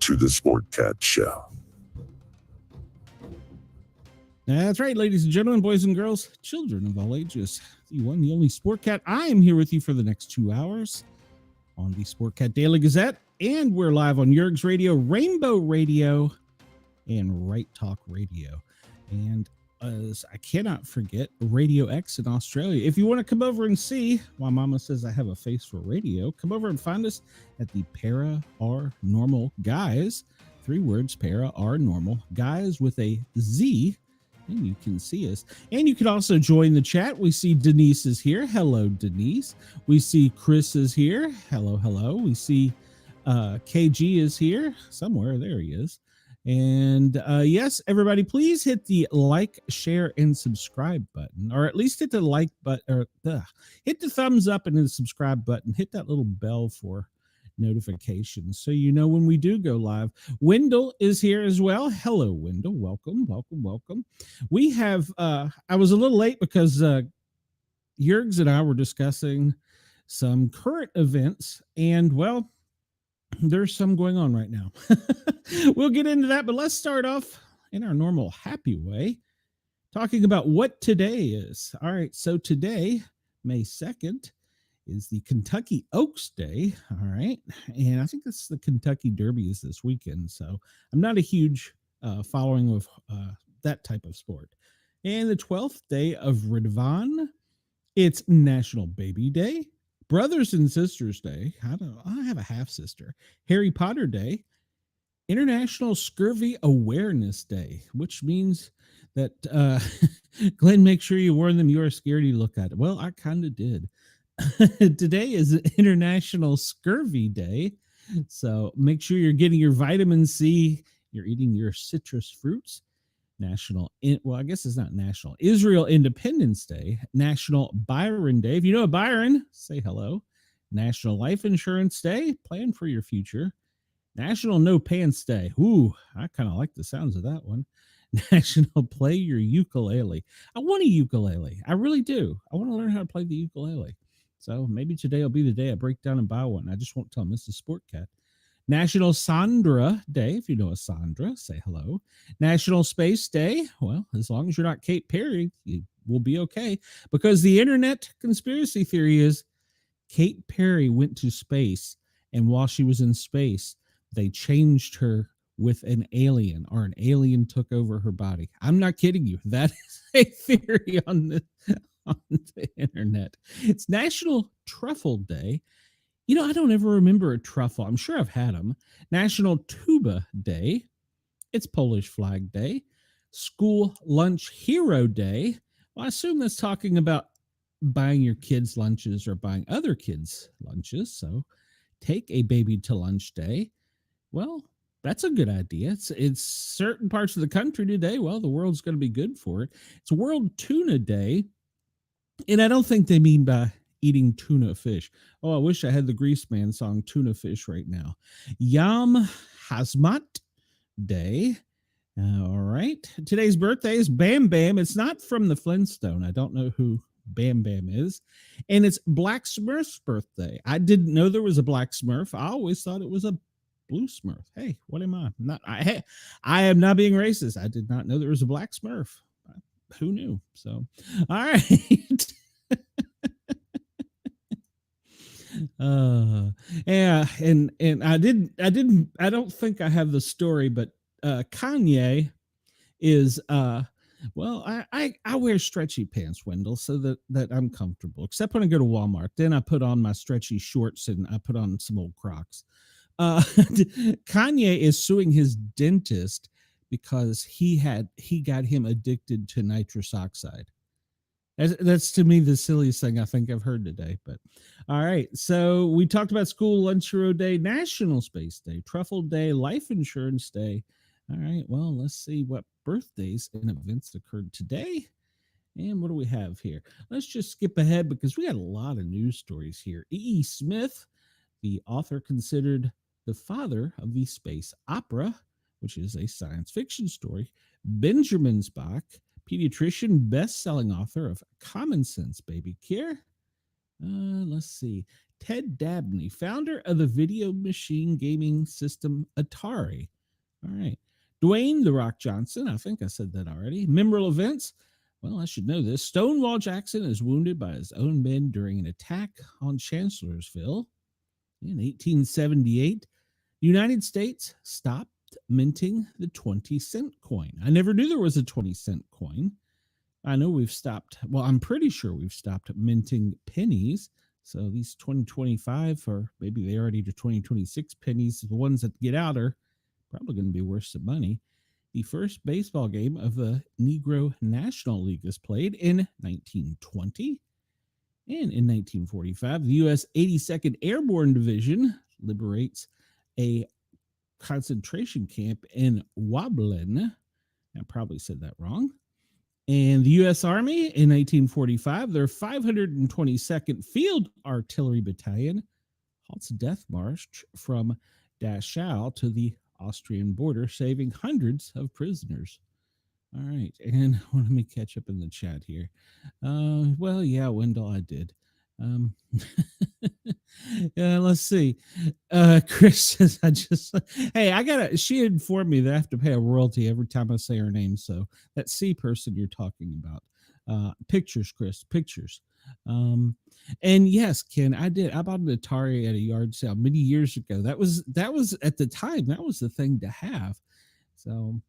to the Sportcat Show. That's right, ladies and gentlemen, boys and girls, children of all ages. The one, the only Sportcat. I am here with you for the next 2 hours on the Sportcat Daily Gazette, and we're live on Yerg's Radio, Rainbow Radio, and Right Talk Radio. And as I cannot forget Radio X in Australia. If you want to come over and see why Mama says I have a face for radio, come over and find us at the Para Are Normal Guys. 3 words, Para Are Normal Guys with a Z. And you can see us. And you can also join the chat. We see Denise is here. Hello, Denise. We see Chris is here. Hello, hello. We see KG is here somewhere. There he is. And yes, everybody, please hit the like, share, and subscribe button, or at least hit the like button, or hit the thumbs up and the subscribe button. Hit that little bell for notifications so you know when we do go live. Wendell is here as well. Hello, Wendell. Welcome, welcome, welcome. We have, I was a little late because Yergs and I were discussing some current events, and well, there's some going on right now. We'll get into that, but let's start off in our normal happy way, talking about what today is. All right, so today, May 2nd, is the Kentucky Oaks Day. All right, and I think that's the Kentucky Derby is this weekend, so I'm not a huge following of that type of sport. And the 12th day of Ridvan, it's National Baby Day, Brothers and Sisters Day. I have a half sister. Harry Potter Day, International Scurvy Awareness Day, which means that Glenn, make sure you warn them you are scared you look at it. Well, I kind of did. Today is International Scurvy Day, so make sure you're getting your vitamin C. You're eating your citrus fruits. Well, I guess it's not National Israel Independence Day, National Byron Day. If you know a Byron, say hello. National Life Insurance Day, plan for your future. National No Pants Day. Ooh, I kind of like the sounds of that one. National Play Your Ukulele. I want a ukulele. I really do. I want to learn how to play the ukulele. So maybe today will be the day I break down and buy one. I just won't tell Mrs. Sportcat. National Sandra Day. If you know a Sandra, say hello. National Space Day. Well, as long as you're not Kate Perry, you will be okay. Because the internet conspiracy theory is Kate Perry went to space, and while she was in space, they changed her with an alien, or an alien took over her body. I'm not kidding you. That is a theory on the internet. It's National Truffle Day. You know, I don't ever remember a truffle. I'm sure I've had them. National Tuba Day. It's Polish Flag Day. School Lunch Hero Day. Well, I assume that's talking about buying your kids lunches or buying other kids lunches. So take a baby to lunch day. Well, that's a good idea. It's certain parts of the country today. Well, the world's going to be good for it. It's World Tuna Day. And I don't think they mean by eating tuna fish. Oh, I wish I had the Grease Man song Tuna Fish right now. Yom Hazmat Day. All right. Today's birthday is Bam Bam. It's not from the Flintstone. I don't know who Bam Bam is. And it's Black Smurf's birthday. I didn't know there was a Black Smurf. I always thought it was a Blue Smurf. Hey, what am I? I am not being racist. I did not know there was a Black Smurf. Who knew? So, all right. Yeah, and I don't think I have the story, but Kanye is well, I wear stretchy pants, Wendell, so that I'm comfortable, except when I go to Walmart. Then I put on my stretchy shorts and I put on some old Crocs. Kanye is suing his dentist because he got him addicted to nitrous oxide. That's to me the silliest thing I think I've heard today. But all right, so we talked about School Lunch Hero Day, National Space Day, Truffle Day, Life Insurance Day. All right, well, let's see what birthdays and events occurred today. And what do we have here? Let's just skip ahead because we got a lot of news stories here. E.E. Smith, the author considered the father of the space opera, which is a science fiction story. Benjamin Spock, pediatrician, best-selling author of Common Sense Baby Care. Let's see. Ted Dabney, founder of the video machine gaming system Atari. All right. Dwayne The Rock Johnson, I think I said that already. Memorable events. Well, I should know this. Stonewall Jackson is wounded by his own men during an attack on Chancellorsville in 1878. The United States stopped minting the 20-cent coin. I never knew there was a 20-cent coin. I know we've stopped, well, I'm pretty sure we've stopped minting pennies. So these 2025, or maybe they already do 2026 pennies, the ones that get out are probably going to be worth some money. The first baseball game of the Negro National League is played in 1920. And in 1945, the U.S. 82nd Airborne Division liberates a concentration camp in Woblin. I probably said that wrong. And the U.S. Army in 1945, their 522nd Field Artillery Battalion halts a death march from Dachau to the Austrian border, saving hundreds of prisoners. All right, and let me catch up in the chat here. Well, yeah, Wendell, I did. Let's see. Chris says, she informed me that I have to pay a royalty every time I say her name. So that C person you're talking about. Pictures, Chris, pictures. And yes, Ken, I did. I bought an Atari at a yard sale many years ago. That was at the time, that was the thing to have. So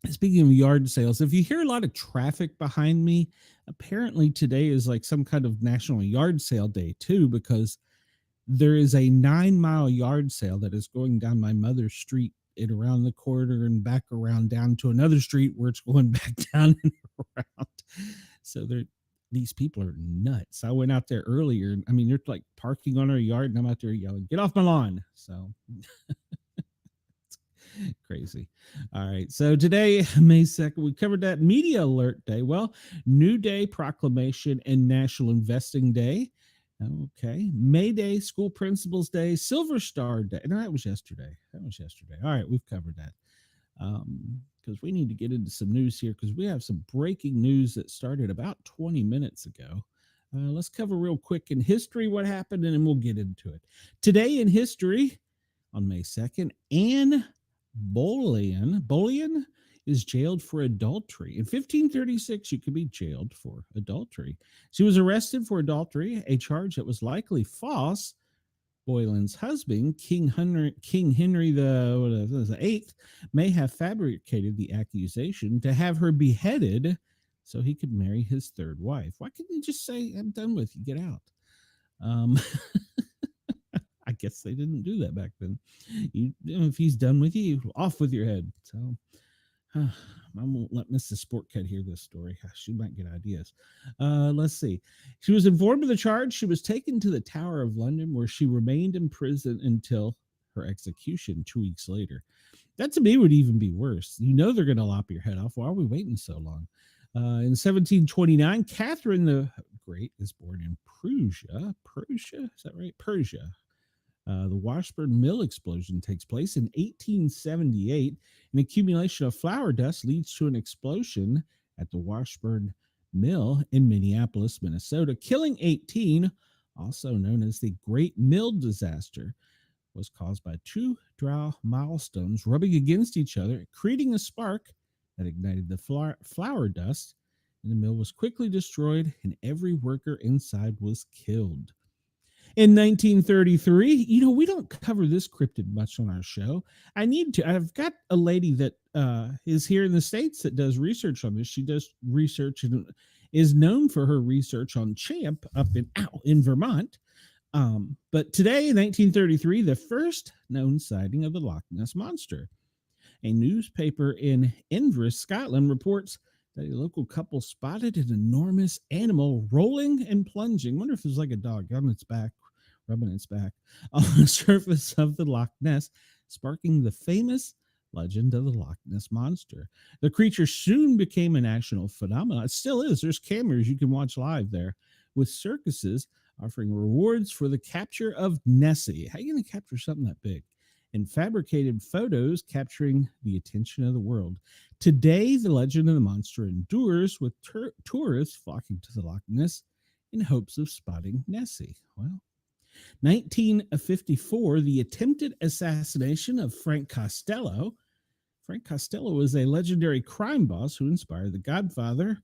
speaking of yard sales, if you hear a lot of traffic behind me, apparently today is like some kind of national yard sale day too, because there is a 9-mile yard sale that is going down my mother's street and around the corner and back around down to another street where it's going back down and around. So these people are nuts. I went out there earlier. I mean, they're like parking on our yard and I'm out there yelling, "Get off my lawn." So crazy. All right. So today, May 2nd, we covered that Media Alert Day. Well, New Day Proclamation and National Investing Day. Okay. May Day, School Principals Day, Silver Star Day. No, that was yesterday. All right. We've covered that. Because we need to get into some news here because we have some breaking news that started about 20 minutes ago. Let's cover real quick in history what happened and then we'll get into it. Today in history, on May 2nd, Anne Boleyn is jailed for adultery. In 1536, you could be jailed for adultery. She was arrested for adultery, a charge that was likely false. Boleyn's husband, King Henry the Eighth, may have fabricated the accusation to have her beheaded so he could marry his third wife. Why couldn't he just say, "I'm done with you, get out"? I guess they didn't do that back then. If he's done with you, off with your head. So I won't let Mrs. Sportcat hear this story. She might get ideas. Let's see. She was informed of the charge. She was taken to the Tower of London, where she remained in prison until her execution 2 weeks later. That to me would even be worse. You know they're going to lop your head off. Why are we waiting so long? In 1729, Catherine the Great is born in Prussia. Prussia? Is that right? Persia. The Washburn Mill explosion takes place in 1878. An accumulation of flour dust leads to an explosion at the Washburn Mill in Minneapolis, Minnesota, killing 18, also known as the Great Mill Disaster, was caused by two dry milestones rubbing against each other, creating a spark that ignited the flour dust, and the mill was quickly destroyed, and every worker inside was killed. In 1933, we don't cover this cryptid much on our show. I need to. I've got a lady that is here in the States that does research on this. She does research and is known for her research on Champ up in Vermont. But today, in 1933, the first known sighting of the Loch Ness Monster. A newspaper in Inverness, Scotland, reports that a local couple spotted an enormous animal rolling and plunging. I wonder if it was like a dog on its back, rubbing its back on the surface of the Loch Ness, sparking the famous legend of the Loch Ness Monster. The creature soon became a national phenomenon. It still is. There's cameras you can watch live there, with circuses offering rewards for the capture of Nessie. How are you going to capture something that big? And fabricated photos capturing the attention of the world. Today, the legend of the monster endures, with tourists flocking to the Loch Ness in hopes of spotting Nessie. Well, 1954, the attempted assassination of Frank Costello. Frank Costello was a legendary crime boss who inspired The Godfather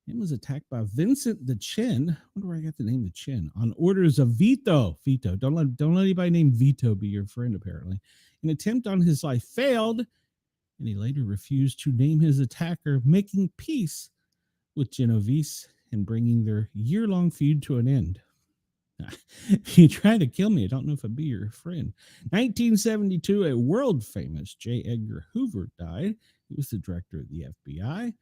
and was attacked by Vincent the Chin. I wonder where I got the name the Chin. On orders of Vito. Vito. Don't let anybody named Vito be your friend, apparently. An attempt on his life failed, and he later refused to name his attacker, making peace with Genovese and bringing their year-long feud to an end. If you try to kill me, I don't know if I'd be your friend. 1972, a world-famous J. Edgar Hoover died. He was the director of the FBI.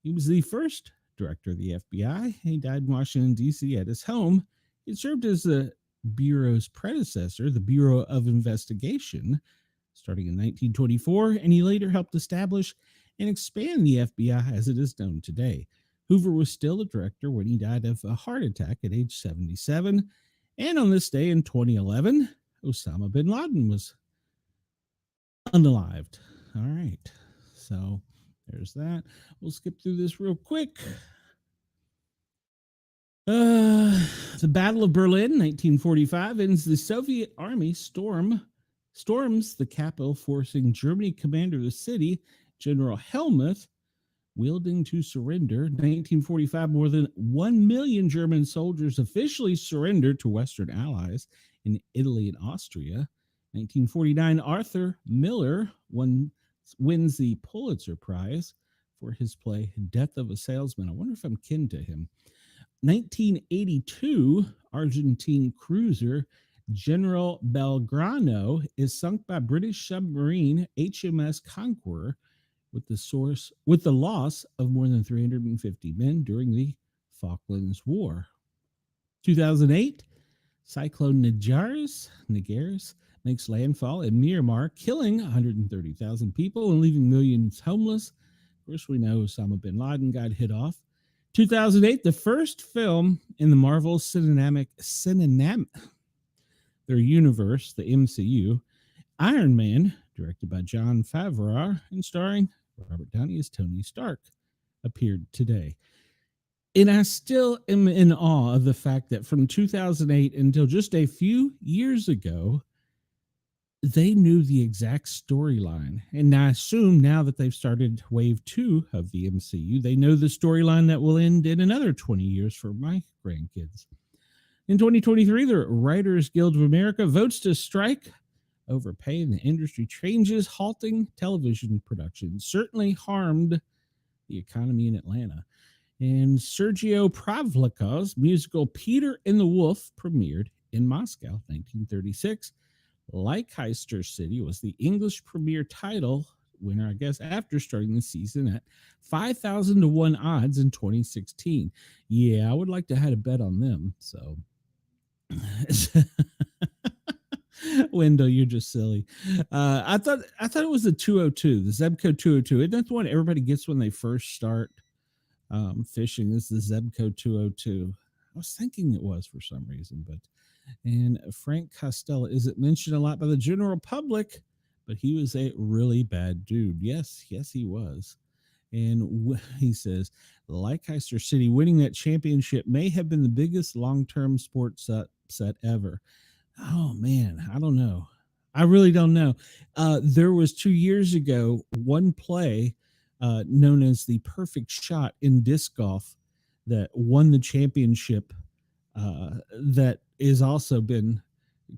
He was the first director of the FBI. He died in Washington, D.C. at his home. He served as the Bureau's predecessor, the Bureau of Investigation, starting in 1924, and he later helped establish and expand the FBI as it is known today. Hoover was still the director when he died of a heart attack at age 77. And on this day in 2011, Osama bin Laden was unalived. All right. So there's that. We'll skip through this real quick. The Battle of Berlin, 1945, ends the Soviet army storms the capital, forcing Germany commander of the city, General Helmuth, wielding to surrender. 1945, more than 1 million German soldiers officially surrendered to Western allies in Italy and Austria. 1949, Arthur Miller wins the Pulitzer Prize for his play Death of a Salesman. I wonder if I'm kin to him. 1982, Argentine cruiser General Belgrano is sunk by British submarine HMS Conqueror with the loss of more than 350 men during the Falklands War. 2008, Cyclone Nigaris makes landfall in Myanmar, killing 130,000 people and leaving millions homeless. Of course, we know Osama bin Laden got hit off. 2008, the first film in the Marvel their universe, the MCU, Iron Man, directed by Jon Favreau and starring Robert Downey as Tony Stark, appeared today. And I still am in awe of the fact that from 2008 until just a few years ago, they knew the exact storyline. And I assume now that they've started wave 2 of the MCU, they know the storyline that will end in another 20 years for my grandkids. In 2023, the Writers Guild of America votes to strike over pay, and the industry changes, halting television production. Certainly harmed the economy in Atlanta. And Sergio Pavlikov's musical Peter and the Wolf premiered in Moscow, 1936. Leicester City was the English premier title winner, I guess, after starting the season at 5,000 to 1 odds in 2016. Yeah, I would like to have had a bet on them. So, Wendell, you're just silly. I thought it was the 202, the Zebco 202. Isn't that the one everybody gets when they first start fishing? This is the Zebco 202. I was thinking it was for some reason, and Frank Costello isn't mentioned a lot by the general public, but he was a really bad dude. Yes, he was. And he says, Leicester City winning that championship may have been the biggest long-term sports upset ever. Oh, man, I don't know. I really don't know. There was 2 years ago, one play known as the perfect shot in disc golf that won the championship that has also been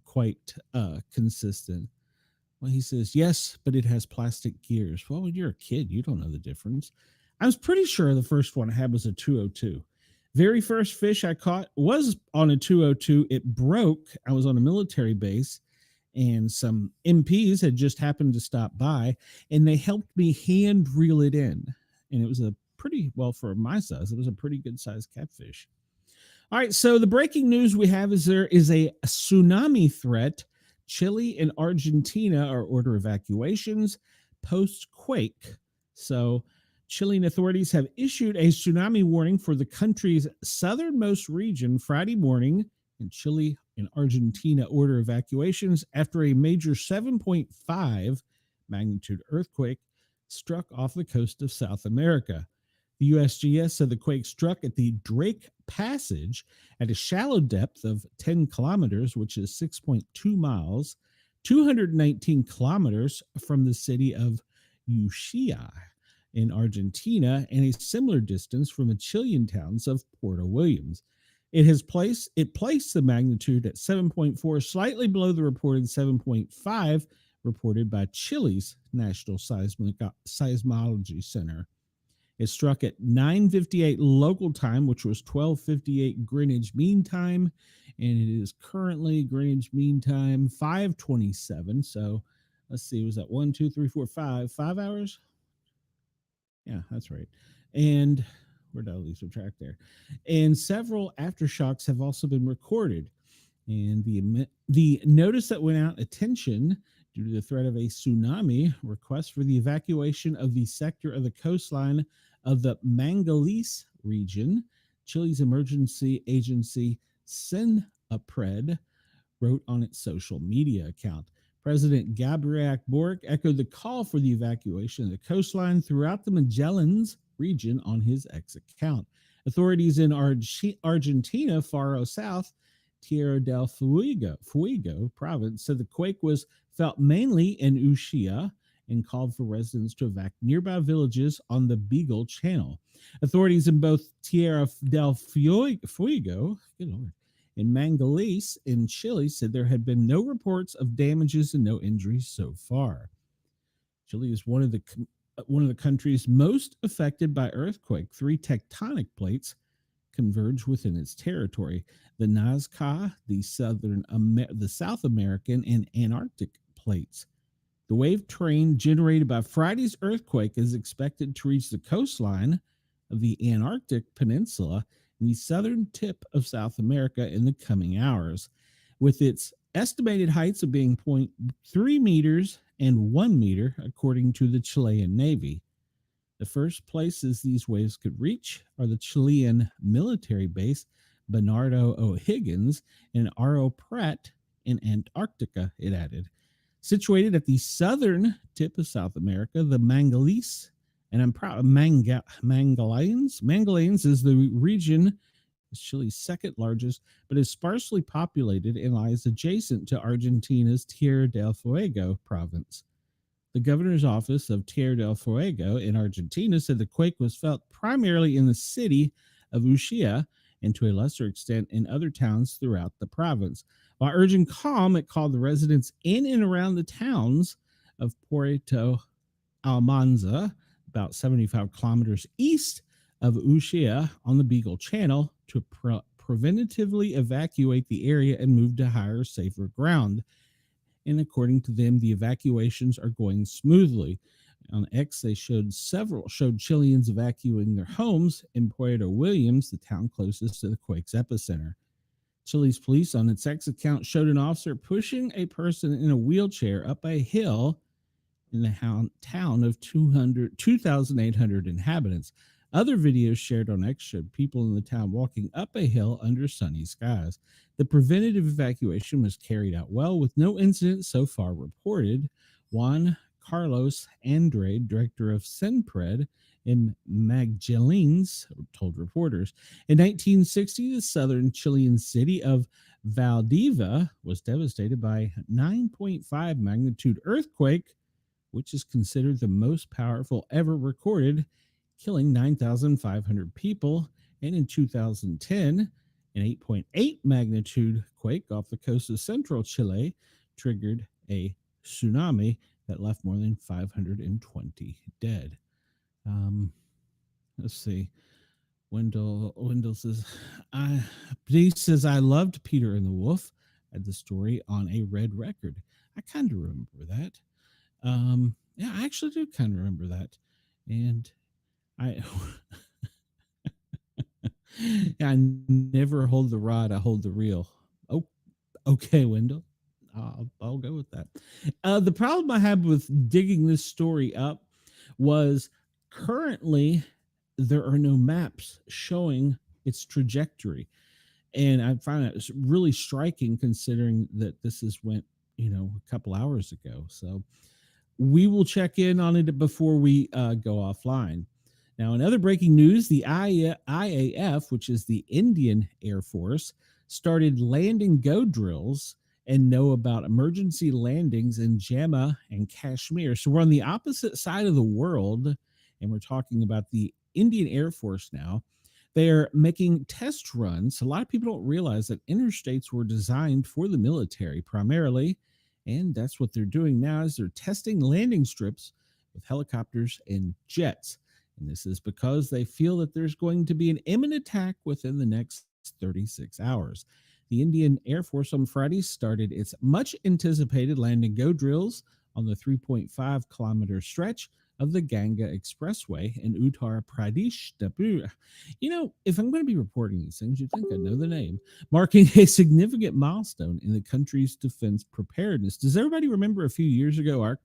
quite consistent. Well, he says, yes, but it has plastic gears. Well, when you're a kid, you don't know the difference. I was pretty sure the first one I had was a 202. Very first fish I caught was on a 202. It broke. I was on a military base, and some MPs had just happened to stop by, and they helped me hand reel it in. And it was a pretty, well, for my size, it was a pretty good sized catfish. All right, so the breaking news we have is there is a tsunami threat. Chile and Argentina are order evacuations post-quake. So Chilean authorities have issued a tsunami warning for the country's southernmost region Friday morning, and Chile and Argentina order evacuations after a major 7.5 magnitude earthquake struck off the coast of South America. The USGS said the quake struck at the Drake Passage at a shallow depth of 10 kilometers, which is 6.2 miles, 219 kilometers from the city of Ushuaia in Argentina, and a similar distance from the Chilean towns of Puerto Williams. It placed the magnitude at 7.4, slightly below the reported 7.5 reported by Chile's National Seismology Center. It struck at 9:58 local time, which was 12:58 Greenwich Mean Time, and it is currently Greenwich Mean Time 5:27. So let's see, was that 1, 2, 3, 4, 5 hours? Yeah, that's right. And where did I lose some track there? And several aftershocks have also been recorded. And the notice that went out, attention due to the threat of a tsunami, request for the evacuation of the sector of the coastline of the Mangalese region. Chile's emergency agency CENAPRED wrote on its social media account. President Gabriel Boric echoed the call for the evacuation of the coastline throughout the Magellan's region on his X account. Authorities in Argentina, far south, Tierra del Fuego province, said the quake was felt mainly in Ushuaia and called for residents to evacuate nearby villages on the Beagle Channel. Authorities in both Tierra del Fuego, and Mangalese in Chile said there had been no reports of damages and no injuries so far. Chile is one of the countries most affected by earthquake. 3 tectonic plates converge within its territory: the Nazca, the South American, and Antarctic plates. The wave train generated by Friday's earthquake is expected to reach the coastline of the Antarctic Peninsula and the southern tip of South America in the coming hours, with its estimated heights of being 0.3 meters and 1 meter, according to the Chilean Navy. The first places these waves could reach are the Chilean military base Bernardo O'Higgins and Aro Prat in Antarctica, it added. Situated at the southern tip of South America, the Mangalese, and I'm proud of Mangalese is the region, is Chile's second largest, but is sparsely populated and lies adjacent to Argentina's Tierra del Fuego province. The governor's office of Tierra del Fuego in Argentina said the quake was felt primarily in the city of Ushuaia and to a lesser extent in other towns throughout the province. While urging calm, it called the residents in and around the towns of Puerto Almanza, about 75 kilometers east of Ushuaia on the Beagle Channel, to preventatively evacuate the area and move to higher, safer ground. And according to them, the evacuations are going smoothly. On X, they showed Chileans evacuating their homes in Puerto Williams, the town closest to the quake's epicenter. Chile's police on its X account showed an officer pushing a person in a wheelchair up a hill in the town of 2,800 inhabitants. Other videos shared on X showed people in the town walking up a hill under sunny skies. The preventative evacuation was carried out well, with no incidents so far reported. Juan Carlos Andrade, director of CENAPRED in Magallanes, told reporters. In 1960, the southern Chilean city of Valdivia was devastated by a 9.5 magnitude earthquake, which is considered the most powerful ever recorded, killing 9,500 people. And in 2010, an 8.8 magnitude quake off the coast of central Chile triggered a tsunami that left more than 520 dead. Let's see. Wendell says, Denise says, I loved Peter and the Wolf. I had the story on a red record. I kind of remember that. Yeah, I actually do kind of remember that. And I I never hold the rod, I hold the reel. Oh, okay, Wendell. I'll go with that. The problem I had with digging this story up was currently there are no maps showing its trajectory. And I find that really striking considering that this went, a couple hours ago. So we will check in on it before we go offline. Now, in other breaking news, the IAF, which is the Indian Air Force, started landing go drills and know about emergency landings in Jammu and Kashmir. So we're on the opposite side of the world, and we're talking about the Indian Air Force now. They're making test runs. A lot of people don't realize that interstates were designed for the military primarily, and that's what they're doing now is they're testing landing strips with helicopters and jets. And this is because they feel that there's going to be an imminent attack within the next 36 hours. The Indian Air Force on Friday started its much anticipated land and go drills on the 3.5-kilometer stretch of the Ganga Expressway in Uttar Pradesh. You know, if I'm going to be reporting these things, you'd think I know the name, marking a significant milestone in the country's defense preparedness. Does everybody remember a few years ago, our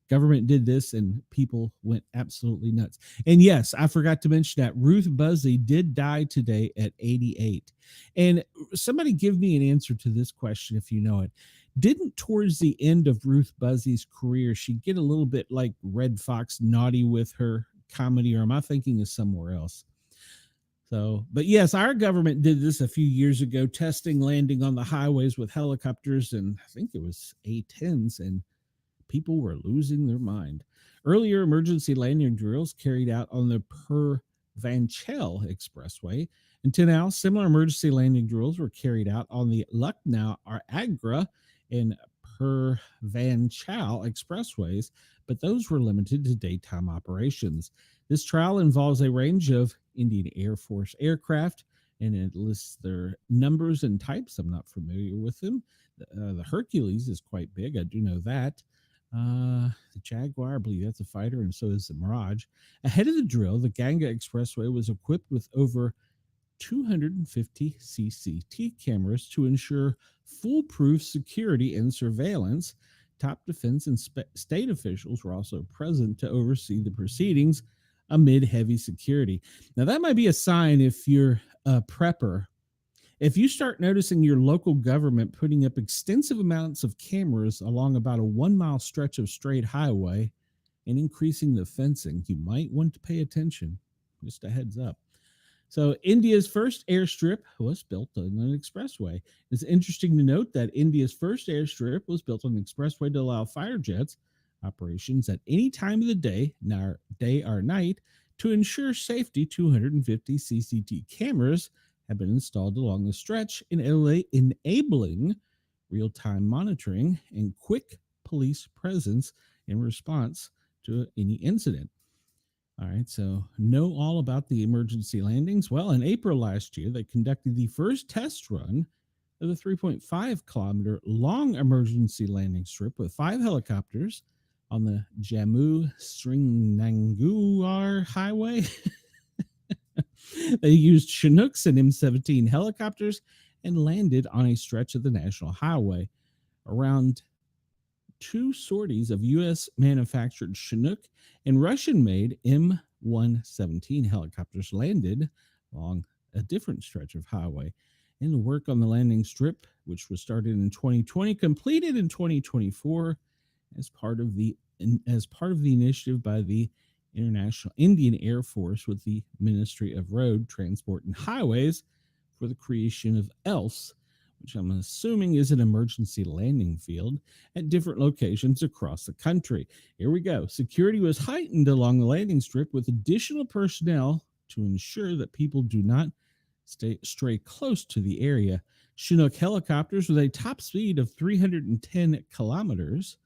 government did this and people went absolutely nuts? And yes, I forgot to mention that Ruth Buzzy did die today at 88. And somebody give me an answer to this question if you know it. Didn't towards the end of Ruth Buzzy's career, she get a little bit like Red Fox naughty with her comedy, or am I thinking of somewhere else? So, but yes, our government did this a few years ago, testing landing on the highways with helicopters, and I think it was A-10s, and people were losing their mind. Earlier emergency landing drills carried out on the Purvanchal Expressway. Until now, similar emergency landing drills were carried out on the Lucknow or Agra and Purvanchal expressways, but those were limited to daytime operations. This trial involves a range of Indian Air Force aircraft, and it lists their numbers and types. I'm not familiar with them. The Hercules is quite big. I do know that. The Jaguar, I believe that's a fighter, and so is the Mirage. Ahead of the drill, the Ganga Expressway was equipped with over 250 CCTV cameras to ensure foolproof security and surveillance. Top defense and state officials were also present to oversee the proceedings amid heavy security. Now, that might be a sign if you're a prepper. If you start noticing your local government putting up extensive amounts of cameras along about a 1-mile stretch of straight highway and increasing the fencing, you might want to pay attention. Just a heads up. So India's first airstrip was built on an expressway. It's interesting to note that India's first airstrip was built on an expressway to allow fighter jets operations at any time of the day or night. To ensure safety, 250 CCTV cameras have been installed along the stretch, enabling real-time monitoring and quick police presence in response to any incident. All right, so know all about the emergency landings. Well, in April last year, they conducted the first test run of the 3.5-kilometer long emergency landing strip with 5 helicopters on the Jammu-Srinagar highway. They used Chinooks and M17 helicopters and landed on a stretch of the national highway. Around 2 sorties of U.S. manufactured Chinook and Russian-made M117 helicopters landed along a different stretch of highway. And the work on the landing strip, which was started in 2020, completed in 2024 as part of the initiative by the International Indian Air Force with the Ministry of Road Transport and Highways for the creation of ELFs, which I'm assuming is an emergency landing field at different locations across the country. Here we go. Security was heightened along the landing strip with additional personnel to ensure that people do not stray close to the area. Chinook helicopters with a top speed of 310 kilometers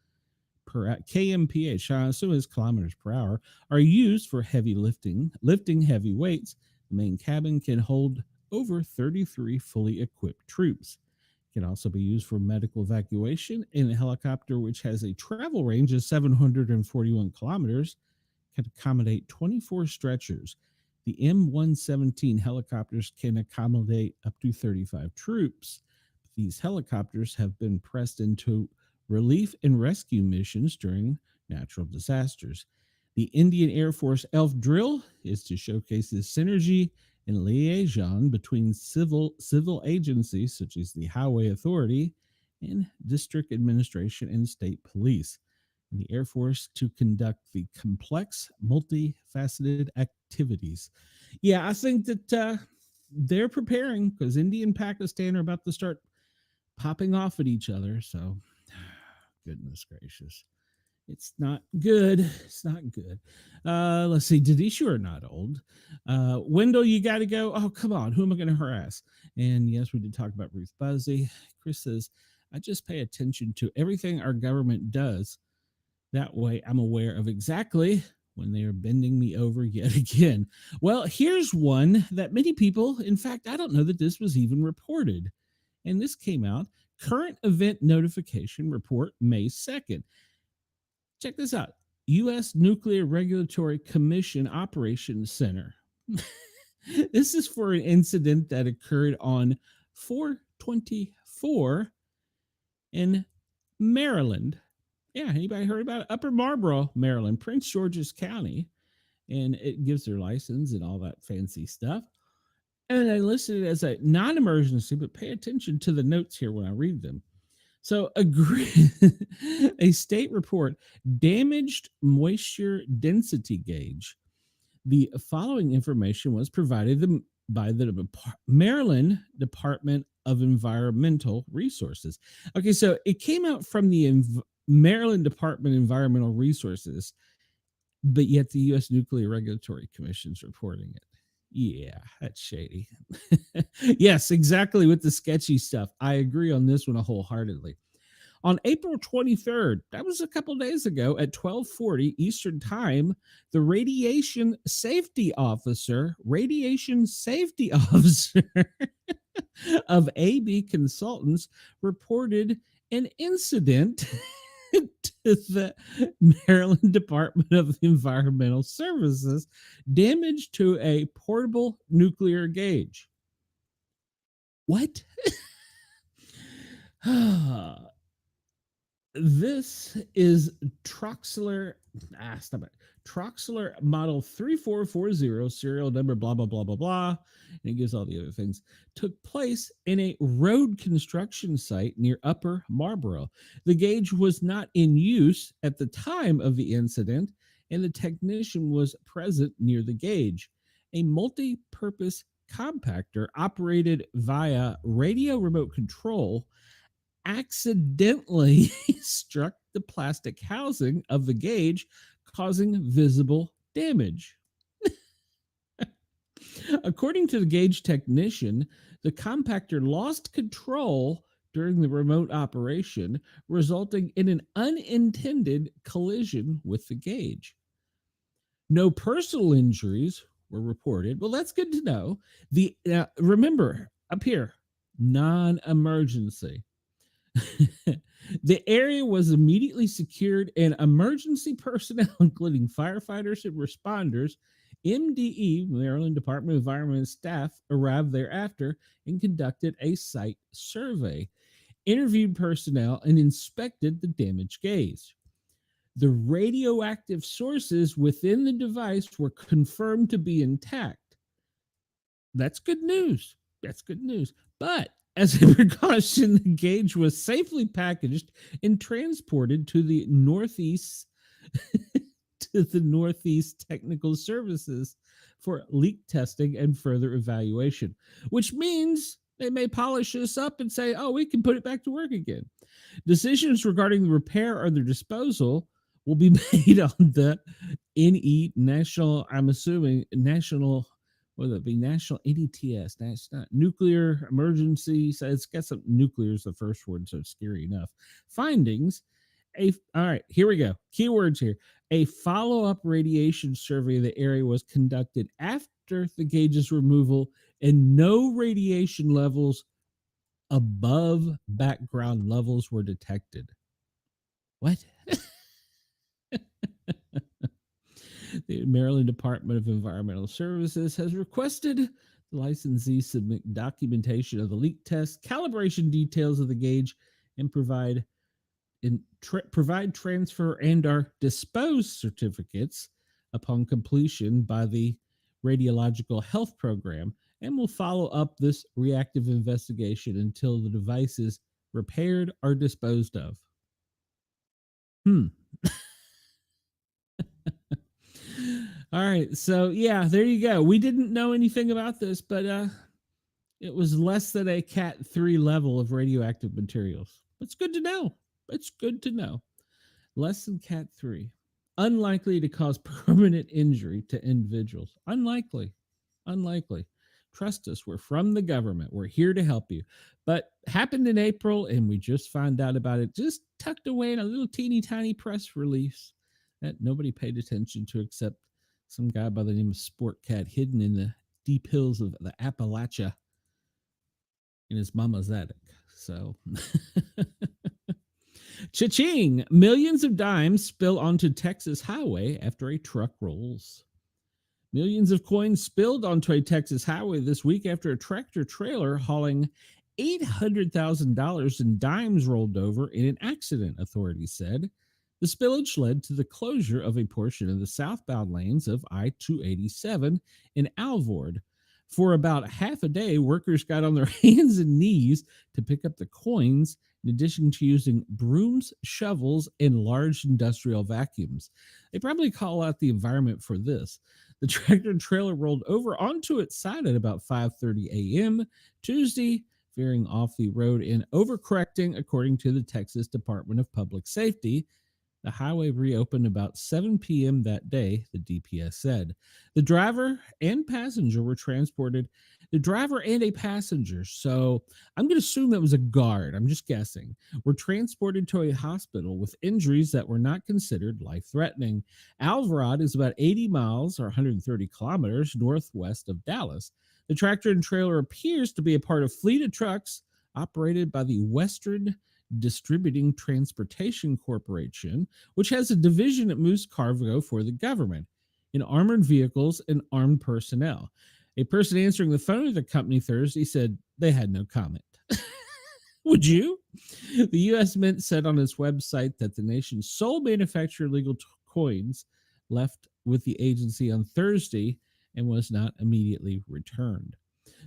per kmph, I assume is kilometers per hour, are used for heavy lifting heavy weights. The main cabin can hold over 33 fully equipped troops. It can also be used for medical evacuation, and a helicopter which has a travel range of 741 kilometers can accommodate 24 stretchers. The M117 helicopters can accommodate up to 35 troops. These helicopters have been pressed into relief and rescue missions during natural disasters. The Indian Air Force ELF drill is to showcase the synergy and liaison between civil agencies such as the Highway Authority and district administration and state police. And the Air Force to conduct the complex, multifaceted activities. Yeah, I think that they're preparing because India and Pakistan are about to start popping off at each other. So, goodness gracious. It's not good. It's not good. Let's see. Denise, you are not old. Wendell, you got to go. Oh, come on. Who am I going to harass? And yes, we did talk about Ruth Buzzy. Chris says, I just pay attention to everything our government does. That way I'm aware of exactly when they are bending me over yet again. Well, here's one that many people, in fact, I don't know that this was even reported. And this came out, current event notification report May 2nd. Check this out. U.S. Nuclear Regulatory Commission Operations Center. This is for an incident that occurred on 4/24 in Maryland. Yeah, anybody heard about it? Upper Marlboro, Maryland, Prince George's County. And it gives their license and all that fancy stuff. And I listed it as a non-emergency, but pay attention to the notes here when I read them. So, a state report, damaged moisture density gauge. The following information was provided by the Maryland Department of Environmental Resources. Okay, so it came out from the Maryland Department of Environmental Resources, but yet the U.S. Nuclear Regulatory Commission's reporting it. Yeah, that's shady. Yes, exactly, with the sketchy stuff. I agree on this one wholeheartedly. On April 23rd, that was a couple days ago at 12:40 Eastern Time, the radiation safety officer of AB Consultants reported an incident to the Maryland Department of Environmental Services, damage to a portable nuclear gauge. What? This is Troxler. Stop it. Troxler model 3440, serial number, blah, blah, blah, blah, blah. And it gives all the other things. Took place in a road construction site near Upper Marlboro. The gauge was not in use at the time of the incident, and the technician was present near the gauge. A multi purpose compactor operated via radio remote control accidentally struck the plastic housing of the gauge, causing visible damage. According to the gauge technician, the compactor lost control during the remote operation, resulting in an unintended collision with the gauge. No personal injuries were reported. Well, that's good to know. Remember, up here, non-emergency. The area was immediately secured, and emergency personnel, including firefighters and responders, MDE, Maryland Department of Environment staff, arrived thereafter and conducted a site survey, interviewed personnel, and inspected the damaged gauge. The radioactive sources within the device were confirmed to be intact. That's good news. That's good news. But as a precaution, the gauge was safely packaged and transported to the Northeast Technical Services for leak testing and further evaluation, which means they may polish this up and say, oh, we can put it back to work again. Decisions regarding the repair or the disposal will be made on the National, I'm assuming, National, whether it be National NETS, that's not Nuclear Emergency. So it's got some nuclear is the first word, so it's scary enough. Findings. All right, here we go. Keywords here. A follow-up radiation survey of the area was conducted after the gauge's removal, and no radiation levels above background levels were detected. What? The Maryland Department of Environmental Services has requested the licensee submit documentation of the leak test, calibration details of the gauge, and provide transfer and or dispose certificates upon completion by the Radiological Health Program, and will follow up this reactive investigation until the device is repaired or disposed of. All right. So, yeah, there you go. We didn't know anything about this, but it was less than a Cat 3 level of radioactive materials. It's good to know. It's good to know. Less than Cat 3. Unlikely to cause permanent injury to individuals. Unlikely. Unlikely. Trust us. We're from the government. We're here to help you. But happened in April, and we just found out about it just tucked away in a little teeny tiny press release that nobody paid attention to except some guy by the name of Sportcat hidden in the deep hills of the Appalachia in his mama's attic. So, cha-ching! Millions of dimes spill onto Texas highway after a truck rolls. Millions of coins spilled onto a Texas highway this week after a tractor trailer hauling $800,000 in dimes rolled over in an accident, authorities said. The spillage led to the closure of a portion of the southbound lanes of I-287 in Alvord. For about half a day, workers got on their hands and knees to pick up the coins, in addition to using brooms, shovels, and large industrial vacuums. They probably call out the environment for this. The tractor trailer rolled over onto its side at about 5:30 a.m. Tuesday, veering off the road and overcorrecting, according to the Texas Department of Public Safety. The highway reopened about 7 p.m. that day, the DPS said. The driver and passenger were transported. The driver and a passenger, so I'm going to assume that was a guard, I'm just guessing, were transported to a hospital with injuries that were not considered life-threatening. Alvarado is about 80 miles or 130 kilometers northwest of Dallas. The tractor and trailer appears to be a part of fleet of trucks operated by the Western Distributing Transportation Corporation, which has a division that moves cargo for the government in armored vehicles and armed personnel. A person answering the phone at the company Thursday said they had no comment. Would you? The U.S. Mint said on its website that the nation's sole manufacturer of legal coins left with the agency on Thursday and was not immediately returned.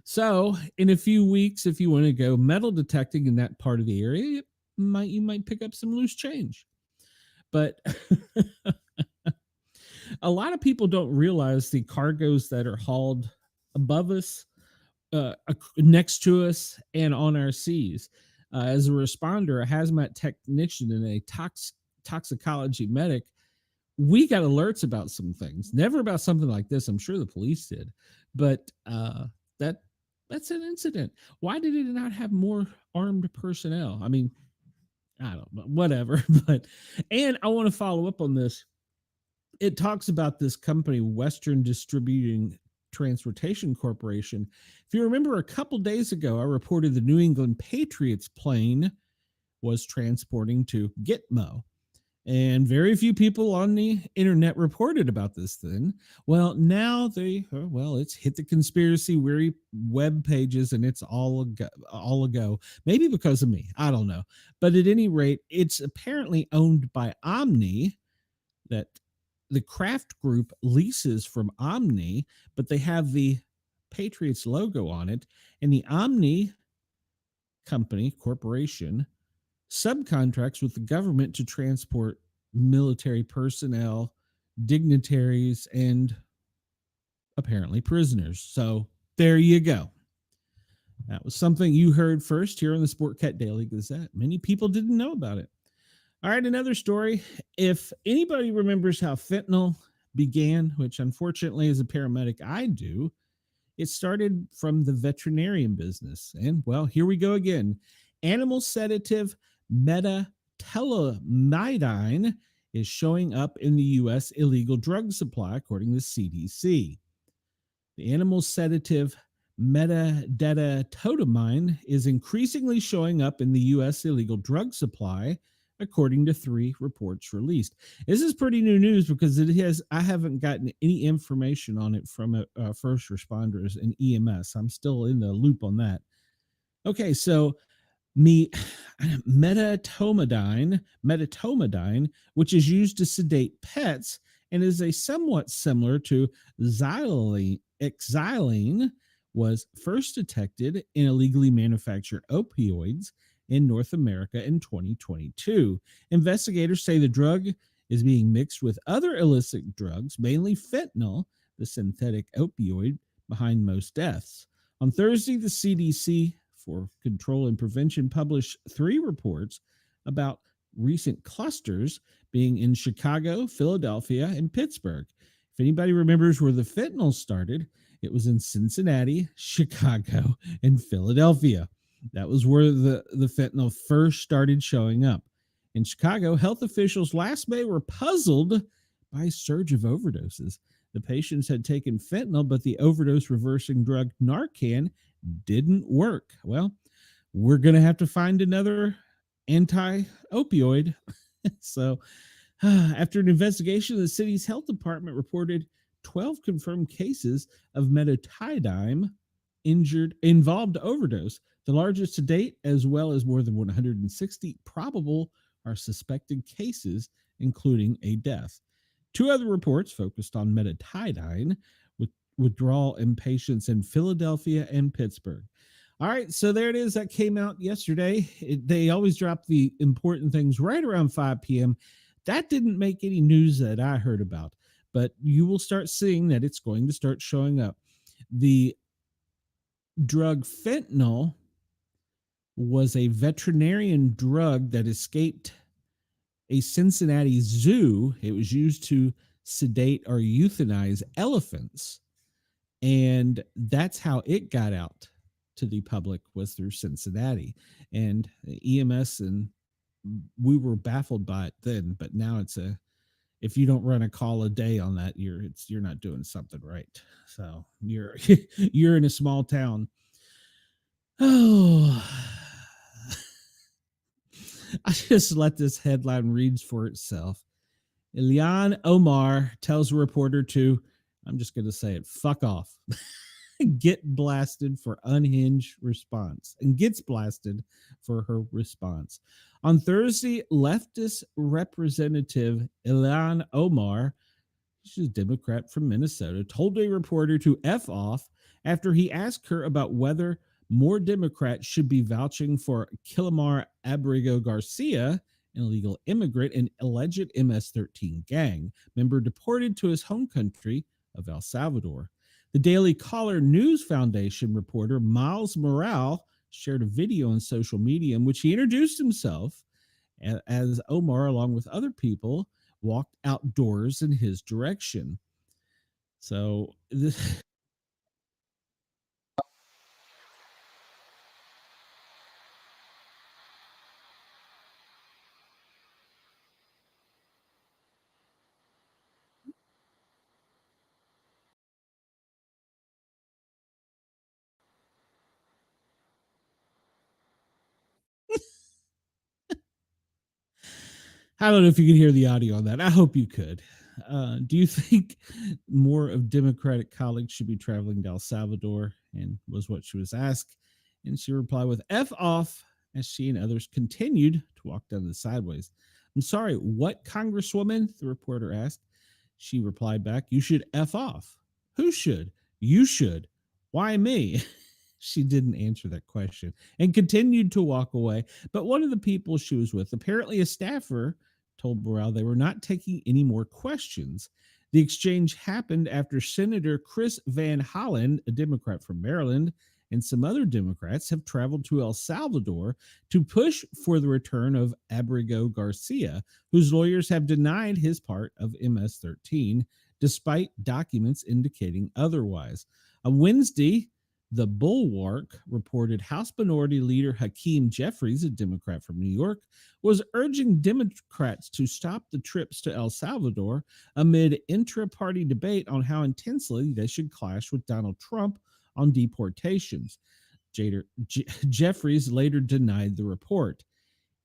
So, in a few weeks, if you want to go metal detecting in that part of the area, you might pick up some loose change. But a lot of people don't realize the cargoes that are hauled above us, next to us, and on our seas. As a responder, a hazmat technician, and a toxicology medic, we got alerts about some things. Never about something like this. I'm sure the police did, but that's an incident. Why did it not have more armed personnel? I mean, I don't know, whatever. And I want to follow up on this. It talks about this company, Western Distributing Transportation Corporation. If you remember, a couple days ago, I reported the New England Patriots plane was transporting to Gitmo. And very few people on the internet reported about this thing. Well, now it's hit the conspiracy weary web pages, and it's all a go. Maybe because of me, I don't know. But at any rate, it's apparently owned by Omni, that the Kraft Group leases from Omni, but they have the Patriots logo on it, and the Omni corporation subcontracts with the government to transport military personnel, dignitaries, and apparently prisoners. So there you go. That was something you heard first here on the Sportcat Daily Gazette. Many people didn't know about it. All right, another story. If anybody remembers how fentanyl began, which unfortunately as a paramedic I do, it started from the veterinarian business. And well, here we go again. Animal sedative metatelamidine is showing up in the U.S. illegal drug supply, according to CDC. The animal sedative methamphetamine is increasingly showing up in the U.S. illegal drug supply, according to 3 reports released. This is pretty new news because I haven't gotten any information on it from first responders and EMS. I'm still in the loop on that. Okay, so metatomidine, which is used to sedate pets and is a somewhat similar to xylene, was first detected in illegally manufactured opioids in North America in 2022. Investigators say the drug is being mixed with other illicit drugs, mainly fentanyl, the synthetic opioid behind most deaths. On Thursday, the CDC for Control and Prevention published 3 reports about recent clusters being in Chicago, Philadelphia, and Pittsburgh. If anybody remembers where the fentanyl started, it was in Cincinnati, Chicago, and Philadelphia. That was where the fentanyl first started showing up. In Chicago, health officials last May were puzzled by a surge of overdoses. The patients had taken fentanyl, but the overdose reversing drug Narcan didn't work. Well, we're going to have to find another anti opioid. So, after an investigation, the city's health department reported 12 confirmed cases of metotidine involved overdose, the largest to date, as well as more than 160 probable or suspected cases, including a death. 2 other reports focused on metotidine with withdrawal in patients in Philadelphia and Pittsburgh. All right, so there it is. That came out yesterday. They always drop the important things right around 5 p.m. That didn't make any news that I heard about, but you will start seeing that it's going to start showing up. The drug fentanyl was a veterinarian drug that escaped a Cincinnati zoo. It was used to sedate or euthanize elephants. And that's how it got out to the public, was through Cincinnati. And EMS, and we were baffled by it then, but now it's if you don't run a call a day on that, you're not doing something right. So you're in a small town. Oh, I just let this headline read for itself. Ilhan Omar tells a reporter to, I'm just going to say it, fuck off. Get blasted for unhinged response, and gets blasted for her response. On Thursday, leftist representative Ilhan Omar, she's a Democrat from Minnesota, told a reporter to F off after he asked her about whether more Democrats should be vouching for Killamar Abrigo Garcia, an illegal immigrant and alleged MS-13 gang member deported to his home country of El Salvador. The Daily Caller News Foundation reporter Miles Morale shared a video on social media in which he introduced himself as Omar, along with other people, walked outdoors in his direction. So this, I don't know if you can hear the audio on that. I hope you could. Do you think more of Democratic colleagues should be traveling to El Salvador? And was what she was asked. And she replied with F off as she and others continued to walk down the sideways. I'm sorry, what, Congresswoman? The reporter asked. She replied back, you should F off. Who should? You should. Why me? She didn't answer that question and continued to walk away. But one of the people she was with, apparently a staffer, told Morale they were not taking any more questions. The exchange happened after Senator Chris Van Hollen, a Democrat from Maryland, and some other Democrats have traveled to El Salvador to push for the return of Abrigo Garcia, whose lawyers have denied his part of MS-13, despite documents indicating otherwise. On Wednesday, the Bulwark reported House Minority Leader Hakeem Jeffries, a Democrat from New York, was urging Democrats to stop the trips to El Salvador amid intra-party debate on how intensely they should clash with Donald Trump on deportations. Jeffries later denied the report.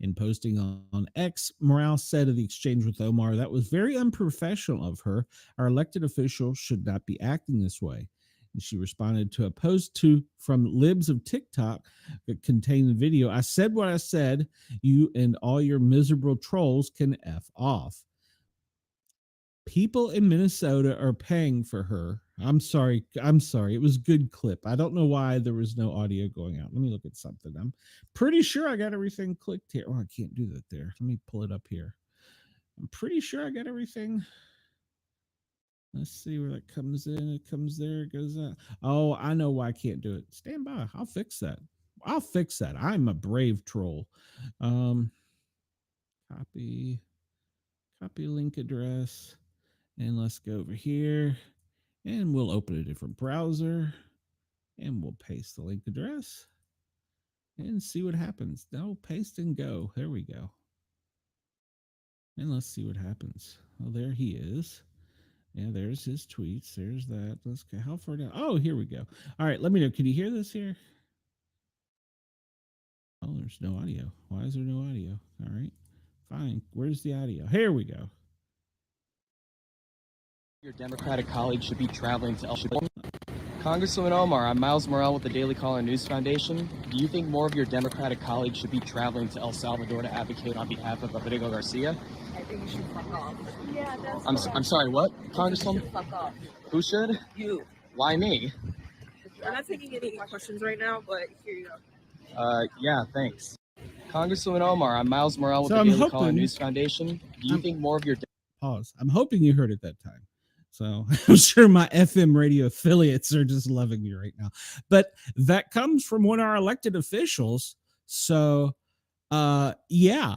In posting on X, Morales said of the exchange with Omar, that was very unprofessional of her. Our elected officials should not be acting this way. And she responded to a post from Libs of TikTok that contained the video. I said what I said. You and all your miserable trolls can F off. People in Minnesota are paying for her. I'm sorry. It was a good clip. I don't know why there was no audio going out. Let me look at something. I'm pretty sure I got everything clicked here. Oh, I can't do that there. Let me pull it up here. I'm pretty sure I got everything. Let's see where that comes in. It comes there, it goes out. Oh, I know why I can't do it. Stand by. I'll fix that. I'll fix that. I'm a brave troll. Um, copy, copy link address. And let's go over here and we'll open a different browser and we'll paste the link address and see what happens. No, paste and go. There we go. And let's see what happens. Oh, there he is. Yeah, there's his tweets. There's that. Let's go. How far down? Oh, here we go. All right, let me know. Can you hear this here? Oh, there's no audio. Why is there no audio? All right, fine. Where's the audio? Here we go. Your Democratic colleague should be traveling to El Salvador. Congresswoman Omar, I'm Miles Morrell with the Daily Caller News Foundation. Do you think more of your Democratic colleagues should be traveling to El Salvador to advocate on behalf of Rodrigo Garcia? I think you should fuck off. Yeah, that's I'm sorry, what, Congresswoman? fuck off. Who should? You. Why me? We're not taking any questions right now, but here you go. Yeah, thanks. Congresswoman Omar, I'm Miles Morrell with So the I'm Daily Caller hoping- News Foundation. Do you think more of your Pause. I'm hoping you heard it that time. So I'm sure my FM radio affiliates are just loving me right now. But that comes from one of our elected officials. So yeah,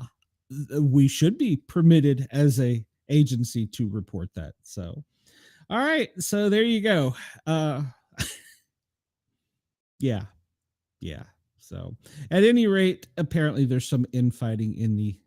we should be permitted as a agency to report that. So all right, so there you go. Yeah. So at any rate, apparently there's some infighting in the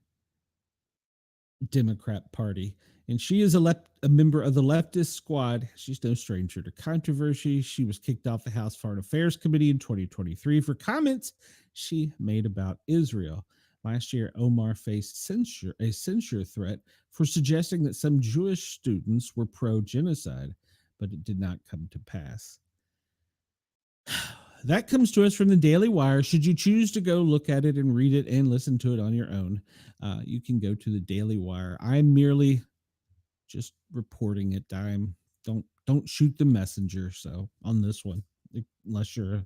Democrat Party, and she is a member of the leftist squad. She's no stranger to controversy. She was kicked off the House Foreign Affairs Committee in 2023 for comments she made about Israel. Last year, Omar faced a censure threat for suggesting that some Jewish students were pro-genocide, but it did not come to pass. That comes to us from the Daily Wire. Should you choose to go look at it and read it and listen to it on your own, you can go to the Daily Wire. I'm merely just reporting it. Don't shoot the messenger. So on this one, unless you're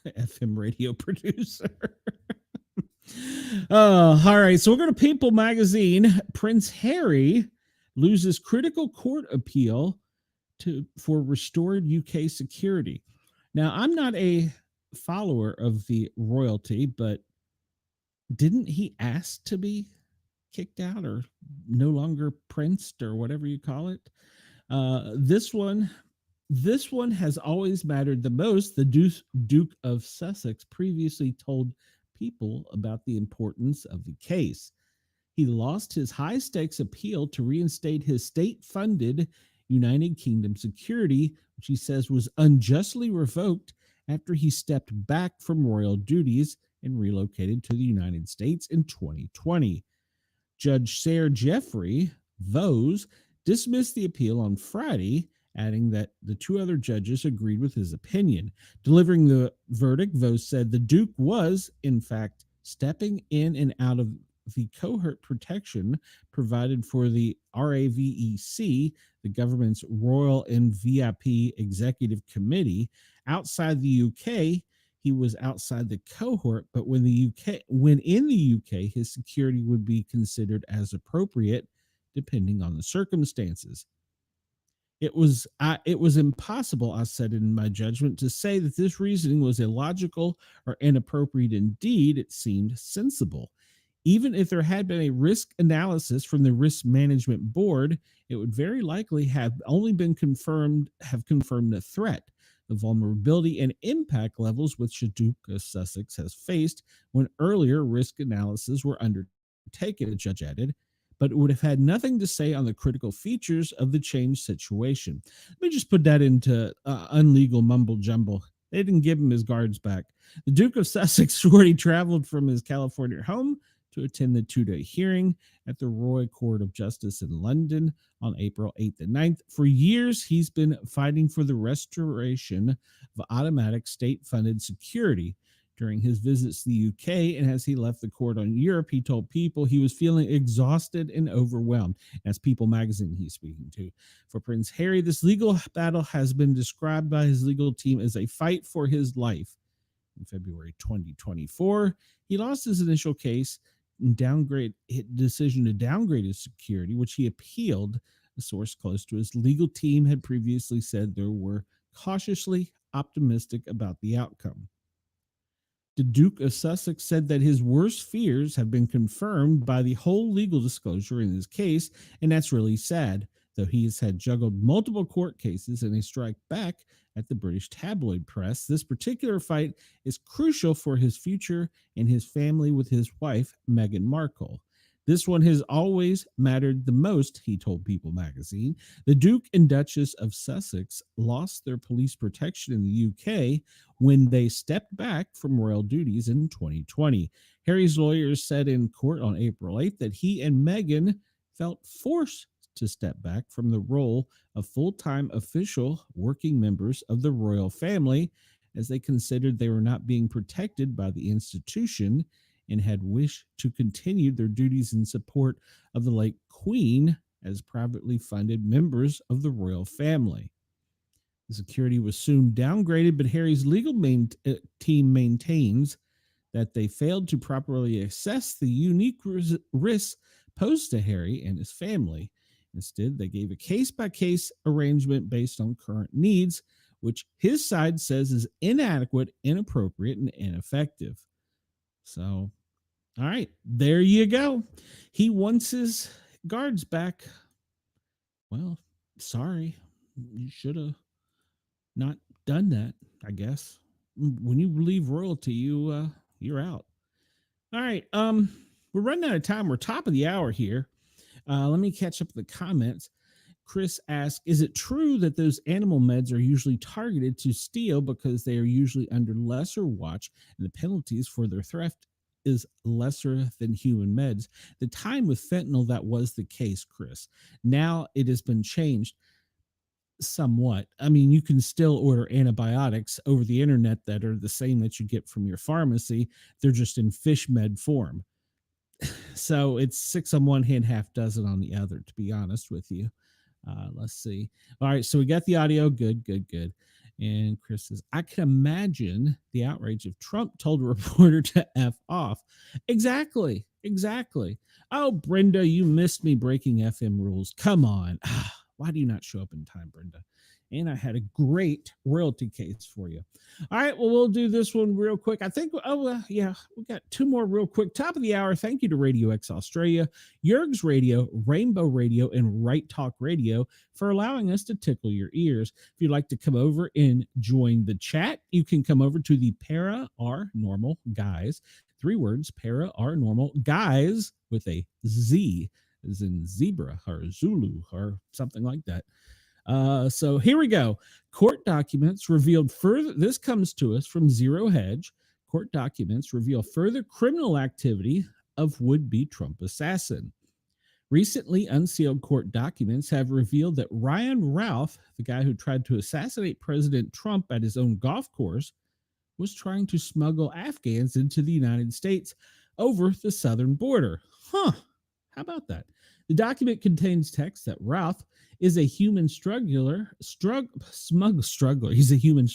a FM radio producer. All right. So we're going to People Magazine. Prince Harry loses critical court appeal for restored UK security. Now, I'm not a follower of the royalty, but didn't he ask to be kicked out or no longer princed or whatever you call it? This one has always mattered the most. The Duke of Sussex previously told People about the importance of the case. He lost his high-stakes appeal to reinstate his state-funded United Kingdom security, which he says was unjustly revoked after he stepped back from royal duties and relocated to the United States in 2020. Judge Sir Geoffrey Vose dismissed the appeal on Friday, adding that the two other judges agreed with his opinion. Delivering the verdict, Vose said the Duke was, in fact, stepping in and out of the cohort protection provided for the RAVEC, the government's Royal and VIP Executive Committee. Outside the UK, he was outside the cohort, but when in the UK, his security would be considered as appropriate, depending on the circumstances. It was impossible, I said in my judgment, to say that this reasoning was illogical or inappropriate. Indeed, it seemed sensible. Even if there had been a risk analysis from the Risk Management Board, it would very likely have only been confirmed the threat, the vulnerability and impact levels which the Duke of Sussex has faced when earlier risk analyses were undertaken, the judge added, but it would have had nothing to say on the critical features of the changed situation. Let me just put that into unlegal mumble jumble. They didn't give him his guards back. The Duke of Sussex already traveled from his California home to attend the two-day hearing at the Royal Court of Justice in London on April 8th and 9th. For years, he's been fighting for the restoration of automatic state-funded security. During his visits to the UK and as he left the court on Europe, he told People he was feeling exhausted and overwhelmed. That's People magazine he's speaking to. For Prince Harry, this legal battle has been described by his legal team as a fight for his life. In February 2024, he lost his initial case decision to downgrade his security, which he appealed. A source close to his legal team had previously said they were cautiously optimistic about the outcome. The Duke of Sussex said that his worst fears have been confirmed by the whole legal disclosure in his case, and that's really sad, though he has had juggled multiple court cases and a strike back at the British tabloid press. This particular fight is crucial for his future and his family with his wife, Meghan Markle. This one has always mattered the most, he told People magazine. The Duke and Duchess of Sussex lost their police protection in the UK when they stepped back from royal duties in 2020. Harry's lawyers said in court on April 8th that he and Meghan felt forced to step back from the role of full-time official working members of the royal family as they considered they were not being protected by the institution and had wished to continue their duties in support of the late Queen as privately funded members of the royal family. The security was soon downgraded, but Harry's legal team maintains that they failed to properly assess the unique risks posed to Harry and his family. Instead, they gave a case-by-case arrangement based on current needs, which his side says is inadequate, inappropriate, and ineffective. So, all right, there you go. He wants his guards back. Well, sorry. You should have not done that, I guess. When you leave royalty, you're out. All right, we're running out of time. We're top of the hour here. Let me catch up the comments. Chris asked, is it true that those animal meds are usually targeted to steal because they are usually under lesser watch and the penalties for their theft is lesser than human meds? The time with fentanyl, that was the case, Chris. Now it has been changed somewhat. I mean, you can still order antibiotics over the internet that are the same that you get from your pharmacy. They're just in fish med form. So it's 6 on one hand, half dozen on the other, to be honest with you. Let's see. All right, so we got the audio. Good. And Chris says, I can imagine the outrage if Trump told a reporter to F off. Exactly. Oh, Brenda, you missed me breaking FM rules. Come on. Why do you not show up in time, Brenda? And I had a great royalty case for you. All right, well, we'll do this one real quick. I think, we got 2 more real quick. Top of the hour, thank you to Radio X Australia, Yerg's Radio, Rainbow Radio, and Right Talk Radio for allowing us to tickle your ears. If you'd like to come over and join the chat, you can come over to the Para Are Normal Guys. 3 words, Para Are Normal Guys with a Z, as in zebra or Zulu or something like that. So here we go. Court documents revealed further. This comes to us from Zero Hedge. Court documents reveal further criminal activity of would-be Trump assassin. Recently unsealed court documents have revealed that Ryan Ralph, the guy who tried to assassinate President Trump at his own golf course, was trying to smuggle Afghans into the United States over the southern border. How about that? The document contains text that Ralph is a human smuggler. He's a human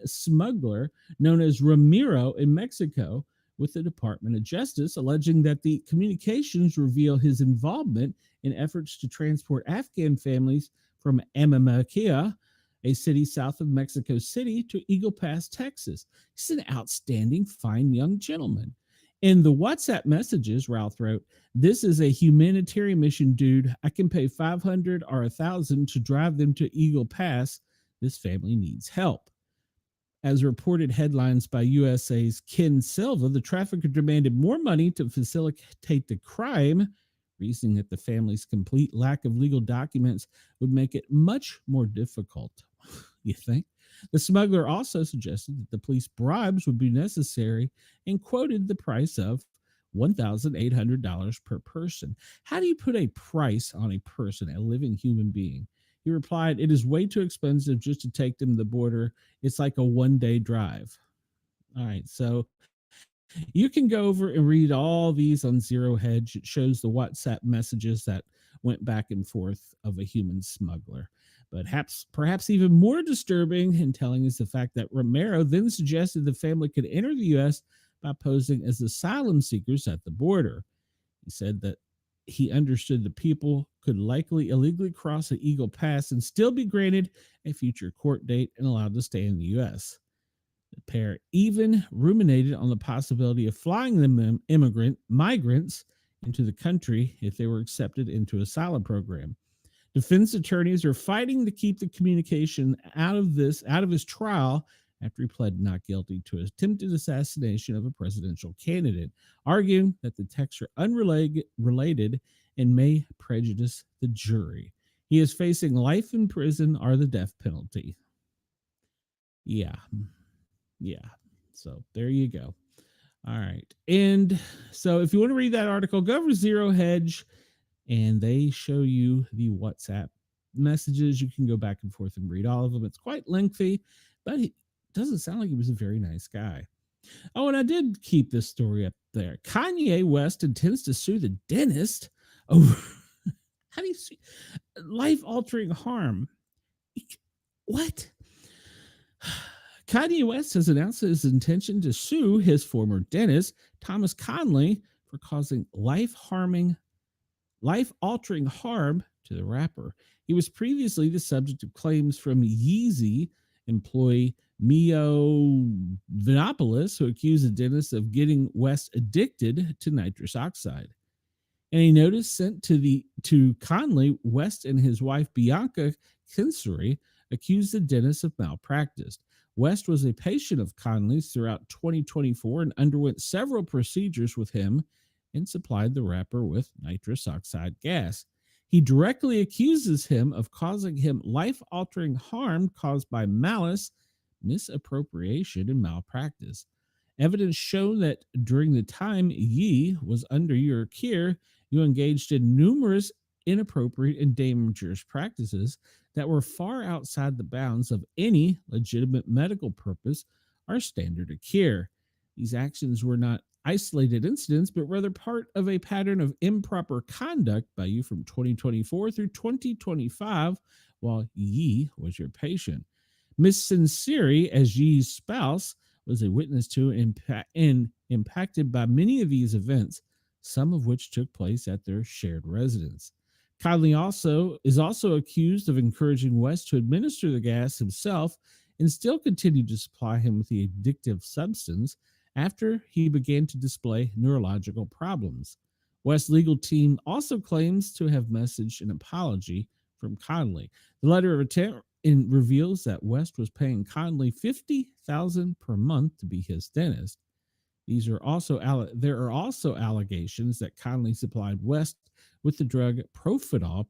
smuggler known as Ramiro in Mexico with the Department of Justice, alleging that the communications reveal his involvement in efforts to transport Afghan families from Amamaquia, a city south of Mexico City, to Eagle Pass, Texas. He's an outstanding, fine young gentleman. In the WhatsApp messages, Ralph wrote, "This is a humanitarian mission, dude. I can pay $500 or $1,000 to drive them to Eagle Pass. This family needs help." As reported headlines by USA's Ken Silva, the trafficker demanded more money to facilitate the crime, reasoning that the family's complete lack of legal documents would make it much more difficult. You think? The smuggler also suggested that the police bribes would be necessary and quoted the price of $1,800 per person. How do you put a price on a person, a living human being? He replied, "It is way too expensive just to take them to the border. It's like a one-day drive." All right, so you can go over and read all these on Zero Hedge. It shows the WhatsApp messages that went back and forth of a human smuggler. But perhaps even more disturbing and telling is the fact that Romero then suggested the family could enter the U.S. by posing as asylum seekers at the border. He said that he understood the people could likely illegally cross the Eagle Pass and still be granted a future court date and allowed to stay in the U.S. The pair even ruminated on the possibility of flying the migrants into the country if they were accepted into an asylum program. Defense attorneys are fighting to keep the communication out of his trial after he pled not guilty to attempted assassination of a presidential candidate, arguing that the texts are unrelated and may prejudice the jury. He is facing life in prison or the death penalty. Yeah. So there you go. All right. And so if you want to read that article, go over Zero Hedge, and they show you the WhatsApp messages. You can go back and forth and read all of them. It's quite lengthy, but it doesn't sound like he was a very nice guy. Oh, and I did keep this story up there. Kanye West intends to sue the dentist over how do you see life-altering harm? What? Kanye West has announced his intention to sue his former dentist, Thomas Conley, for causing life-altering harm to the rapper. He was previously the subject of claims from Yeezy employee Mio Vinopoulos, who accused the dentist of getting West addicted to nitrous oxide. In a notice sent to Conley, West and his wife Bianca Kinsery accused the dentist of malpractice. West was a patient of Conley's throughout 2024 and underwent several procedures with him and supplied the rapper with nitrous oxide gas. He directly accuses him of causing him life-altering harm caused by malice, misappropriation, and malpractice. Evidence shown that during the time Yi was under your care, you engaged in numerous inappropriate and dangerous practices that were far outside the bounds of any legitimate medical purpose or standard of care. These actions were not isolated incidents, but rather part of a pattern of improper conduct by you from 2024 through 2025 while Yi was your patient. Miss Sinceri, as Yi's spouse, was a witness to and impacted by many of these events, some of which took place at their shared residence. Conley is also accused of encouraging West to administer the gas himself and still continued to supply him with the addictive substance after he began to display neurological problems. West's legal team also claims to have messaged an apology from Conley. The letter of intent reveals that West was paying Conley $50,000 per month to be his dentist. There are also allegations that Conley supplied West with the drug Profenol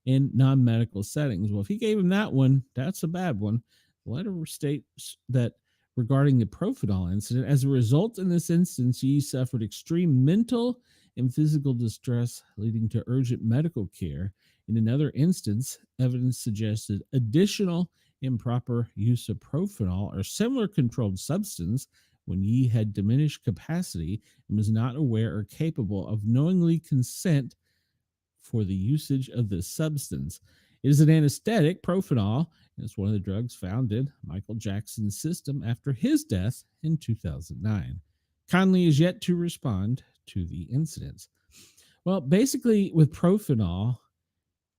in non-medical settings. Well, if he gave him that one, that's a bad one. The letter states that regarding the Profenol incident, as a result in this instance, he suffered extreme mental and physical distress, leading to urgent medical care. In another instance, evidence suggested additional improper use of Profenol or similar controlled substance when Yi had diminished capacity and was not aware or capable of knowingly consent for the usage of this substance. It is an anesthetic, Profenol, and it's one of the drugs found in Michael Jackson's system after his death in 2009. Conley is yet to respond to the incidents. Well, basically with Profenol,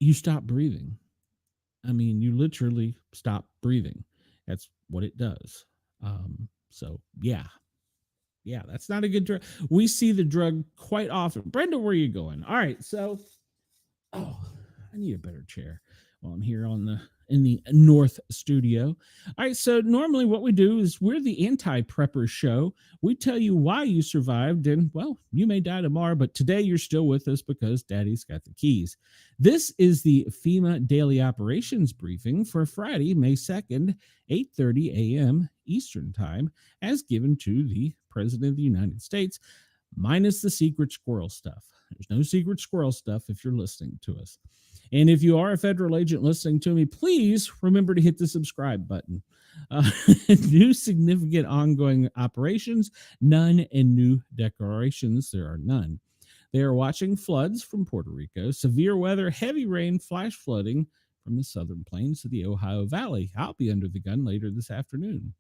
you stop breathing. I mean, you literally stop breathing. That's what it does. So yeah, that's not a good drug. We see the drug quite often. Brenda, where are you going? All right, so, I need a better chair while I'm here in the North studio. All right, so normally what we do is we're the anti-prepper show. We tell you why you survived, and, well, you may die tomorrow, but today you're still with us because Daddy's got the keys. This is the FEMA Daily Operations Briefing for Friday, May 2nd, 8:30 a.m. Eastern Time, as given to the President of the United States, minus the secret squirrel stuff. There's no secret squirrel stuff if you're listening to us. And if you are a federal agent listening to me, please remember to hit the subscribe button. New significant ongoing operations, none, and new declarations, there are none. They are watching floods from Puerto Rico, severe weather, heavy rain, flash flooding from the southern plains to the Ohio Valley. I'll be under the gun later this afternoon.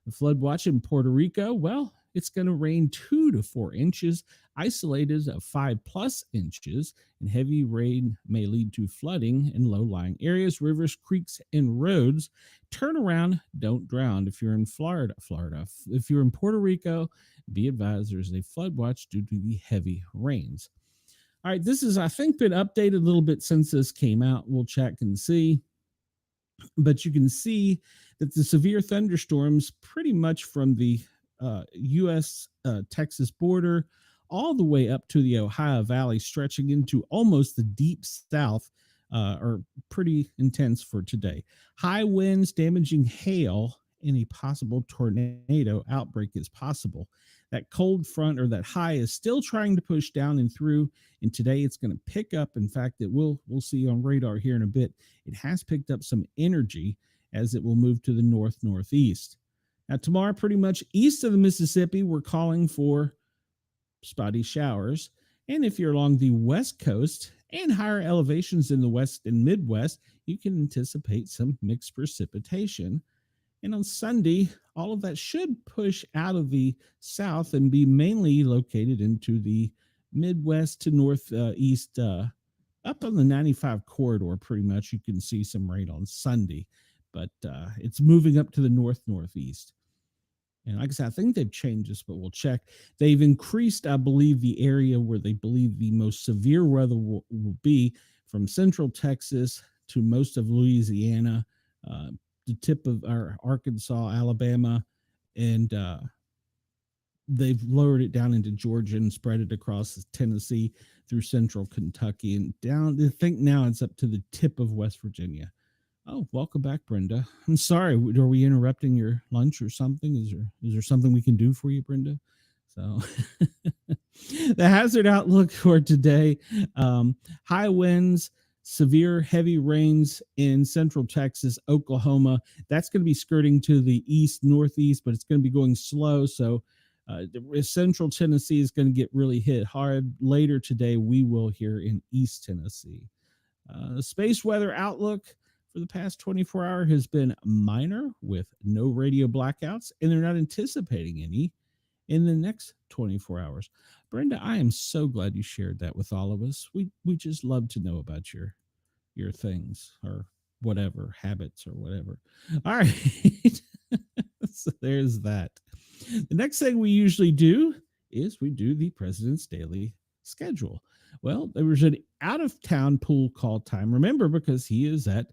The flood watch in Puerto Rico, well, it's going to rain 2 to 4 inches, isolated at 5+ inches, and heavy rain may lead to flooding in low-lying areas, rivers, creeks, and roads. Turn around, don't drown. If you're in Florida. If you're in Puerto Rico, be advised there's a flood watch due to the heavy rains. All right, this is, I think, been updated a little bit since this came out. We'll check and see. But you can see that the severe thunderstorms pretty much from the U.S. Texas border all the way up to the Ohio Valley, stretching into almost the deep south, are pretty intense for today. High winds, damaging hail, and a possible tornado outbreak is possible. That cold front or that high is still trying to push down and through, and today it's going to pick up. In fact, we'll see on radar here in a bit. It has picked up some energy as it will move to the northeast. Now, tomorrow, pretty much east of the Mississippi, we're calling for spotty showers. And if you're along the west coast and higher elevations in the west and Midwest, you can anticipate some mixed precipitation. And on Sunday, all of that should push out of the south and be mainly located into the Midwest to northeast, up on the 95 corridor. Pretty much you can see some rain on Sunday, but it's moving up to the northeast. And like I said, I think they've changed this, but we'll check. They've increased, I believe, the area where they believe the most severe weather will be from central Texas to most of Louisiana, the tip of our Arkansas, Alabama, and they've lowered it down into Georgia and spread it across Tennessee through central Kentucky and down. I think now it's up to the tip of West Virginia. Oh, welcome back, Brenda. I'm sorry. Are we interrupting your lunch or something? Is there something we can do for you, Brenda? So the hazard outlook for today, high winds, severe heavy rains in central Texas, Oklahoma. That's going to be skirting to the east, northeast, but it's going to be going slow. So central Tennessee is going to get really hit hard. Later today, we will hear in East Tennessee. Space weather outlook for the past 24 hours has been minor with no radio blackouts, and they're not anticipating any in the next 24 hours. Brenda, I am so glad you shared that with all of us. We just love to know about your things or whatever, habits or whatever. All right. So there's that. The next thing we usually do is we do the President's Daily Schedule. Well, there was an out-of-town pool call time. Remember, because he is at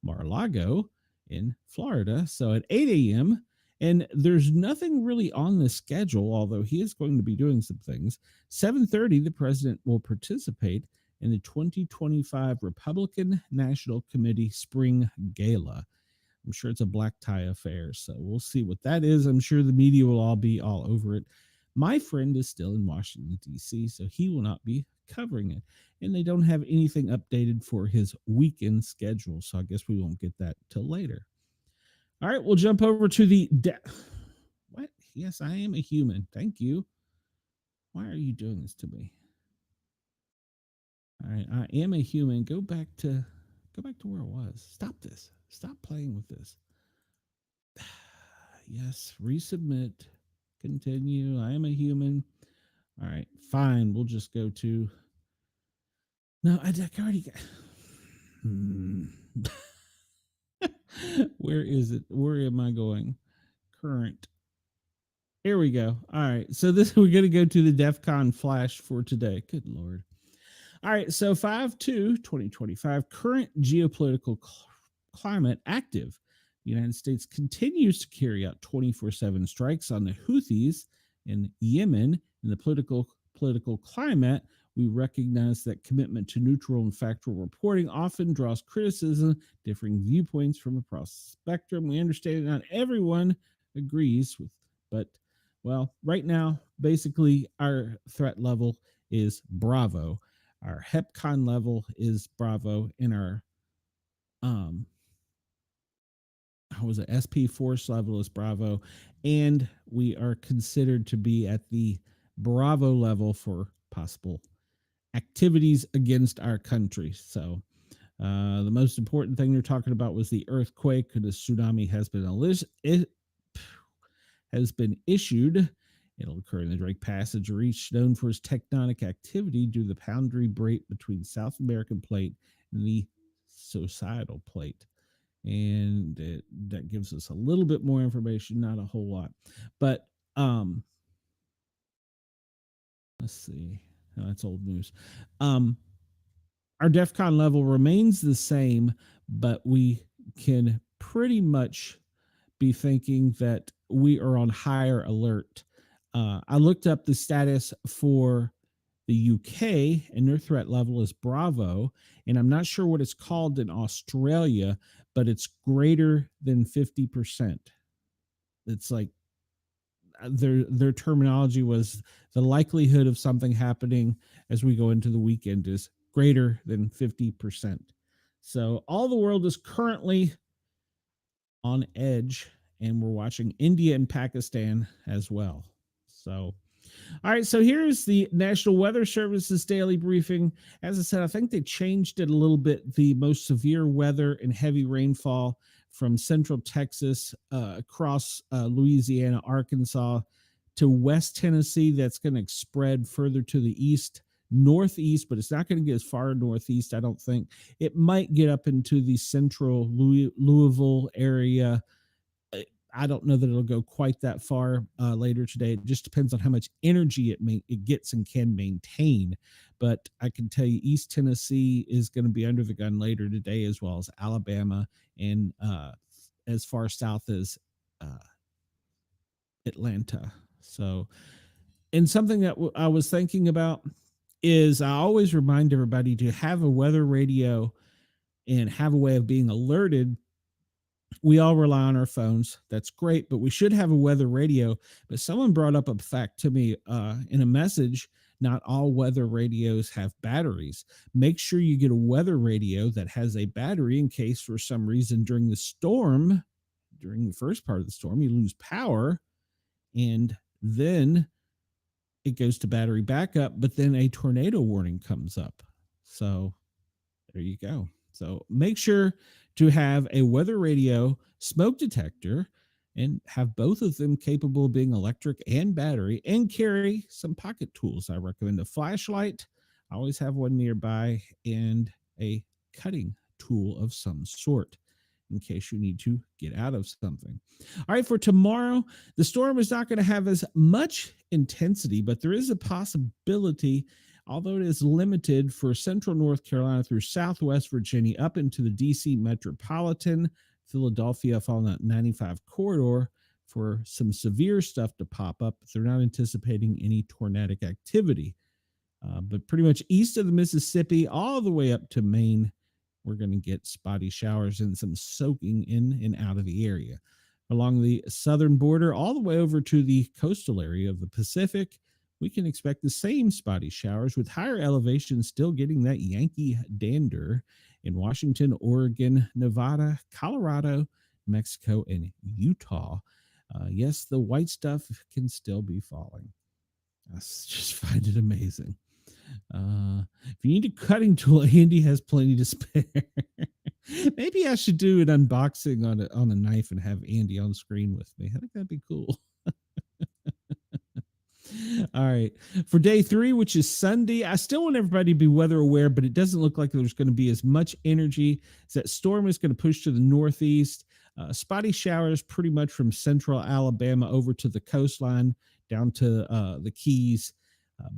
Mar-a-Lago in Florida. So at 8 a.m., and there's nothing really on the schedule, although he is going to be doing some things. 7:30, the president will participate in the 2025 Republican National Committee Spring Gala. I'm sure it's a black tie affair, so we'll see what that is. I'm sure the media will all be all over it. My friend is still in Washington, D.C., so he will not be covering it. And they don't have anything updated for his weekend schedule, so I guess we won't get that till later. All right, we'll jump over to the... What? Yes, I am a human. Thank you. Why are you doing this to me? All right, I am a human. Go back to where it was. Stop this. Stop playing with this. Yes, resubmit. Continue. I am a human. All right, fine. We'll just go to... No, I already got... Where is it? Where am I going? Current. Here we go. All right. So we're going to go to the DEF CON flash for today. Good Lord. All right. So 5/2/2025, current geopolitical climate active. The United States continues to carry out 24/7 strikes on the Houthis in Yemen. In the political climate, we recognize that commitment to neutral and factual reporting often draws criticism, differing viewpoints from across the spectrum. We understand that not everyone agrees with, but, well, right now, basically, our threat level is Bravo. Our HEPCON level is Bravo, and our SP force level is Bravo, and we are considered to be at the Bravo level for possible activities against our country. So the most important thing they're talking about was the earthquake, and the tsunami has been has been issued. It'll occur in the Drake Passage, a reach known for its tectonic activity due to the boundary break between South American plate and the societal plate. And that gives us a little bit more information, not a whole lot. But let's see. No, that's old news. Our DEFCON level remains the same, but we can pretty much be thinking that we are on higher alert. I looked up the status for the UK, and their threat level is Bravo, and I'm not sure what it's called in Australia, but it's greater than 50%. It's like their terminology was the likelihood of something happening as we go into the weekend is greater than 50%. So all the world is currently on edge, and we're watching India and Pakistan as well. So, all right, so here's the National Weather Service's daily briefing. As I said, I think they changed it a little bit. The most severe weather and heavy rainfall from central Texas across Louisiana, Arkansas to West Tennessee. That's going to spread further to the east, northeast, but it's not going to get as far northeast, I don't think. It might get up into the central Louisville area. I don't know that it'll go quite that far later today. It just depends on how much energy it gets and can maintain. But I can tell you East Tennessee is going to be under the gun later today, as well as Alabama and as far south as Atlanta. So, and something that I was thinking about is I always remind everybody to have a weather radio and have a way of being alerted. We all rely on our phones. That's great, but we should have a weather radio. But someone brought up a fact to me in a message. Not all weather radios have batteries. Make sure you get a weather radio that has a battery in case for some reason during the storm, during the first part of the storm, you lose power and then it goes to battery backup, but then a tornado warning comes up. So there you go. So make sure to have a weather radio, smoke detector, and have both of them capable of being electric and battery, and carry some pocket tools. I recommend a flashlight. I always have one nearby, and a cutting tool of some sort in case you need to get out of something. All right, for tomorrow, the storm is not going to have as much intensity, but there is a possibility, although it is limited, for central North Carolina through southwest Virginia up into the D.C. metropolitan, Philadelphia, following that 95 corridor, for some severe stuff to pop up. They're not anticipating any tornadic activity. But pretty much east of the Mississippi, all the way up to Maine, we're going to get spotty showers and some soaking in and out of the area. Along the southern border, all the way over to the coastal area of the Pacific, we can expect the same spotty showers, with higher elevations still getting that Yankee dander in Washington, Oregon, Nevada, Colorado, Mexico, and Utah. Yes, the white stuff can still be falling. I just find it amazing. If you need a cutting tool, Andy has plenty to spare. Maybe I should do an unboxing on a knife and have Andy on screen with me. I think that'd be cool. All right. For day 3, which is Sunday, I still want everybody to be weather aware, but it doesn't look like there's going to be as much energy. That storm is going to push to the northeast. Spotty showers pretty much from central Alabama over to the coastline down to the Keys.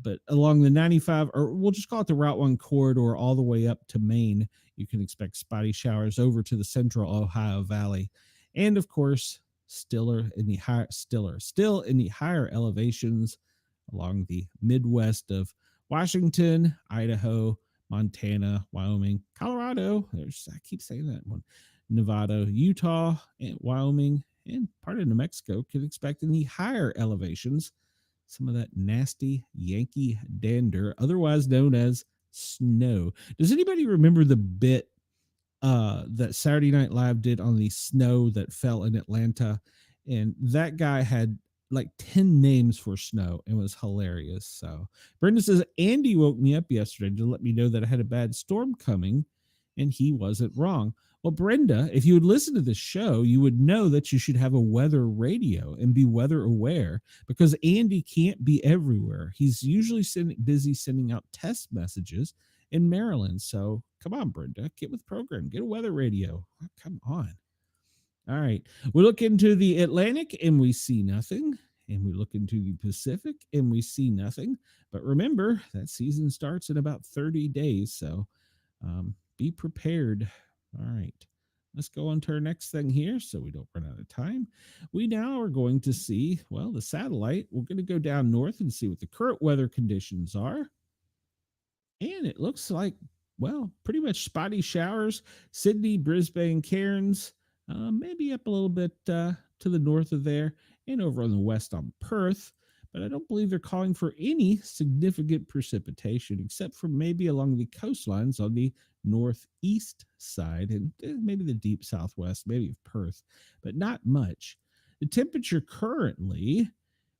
But along the 95, or we'll just call it the Route 1 corridor, all the way up to Maine, you can expect spotty showers over to the central Ohio Valley. And of course, still in the higher elevations along the Midwest of Washington, Idaho, Montana, Wyoming, Colorado. I keep saying that one. Nevada, Utah, and Wyoming, and part of New Mexico can expect in the higher elevations some of that nasty Yankee dander, otherwise known as snow. Does anybody remember the bit that Saturday Night Live did on the snow that fell in Atlanta? And that guy had like 10 names for snow and was hilarious. So Brenda says, Andy woke me up yesterday to let me know that I had a bad storm coming and he wasn't wrong. Well, Brenda, if you would listen to this show, you would know that you should have a weather radio and be weather aware, because Andy can't be everywhere. He's usually busy sending out test messages in Maryland. So come on, Brenda, get with the program. Get a weather radio. Oh, come on. All right. We look into the Atlantic and we see nothing. And we look into the Pacific and we see nothing. But remember, that season starts in about 30 days. So be prepared. All right. Let's go on to our next thing here so we don't run out of time. We now are going to see, well, the satellite. We're going to go down north and see what the current weather conditions are. And it looks like, well, pretty much spotty showers. Sydney, Brisbane, Cairns, maybe up a little bit to the north of there, and over on the west on Perth. But I don't believe they're calling for any significant precipitation, except for maybe along the coastlines on the northeast side and maybe the deep southwest, maybe of Perth, but not much. The temperature currently,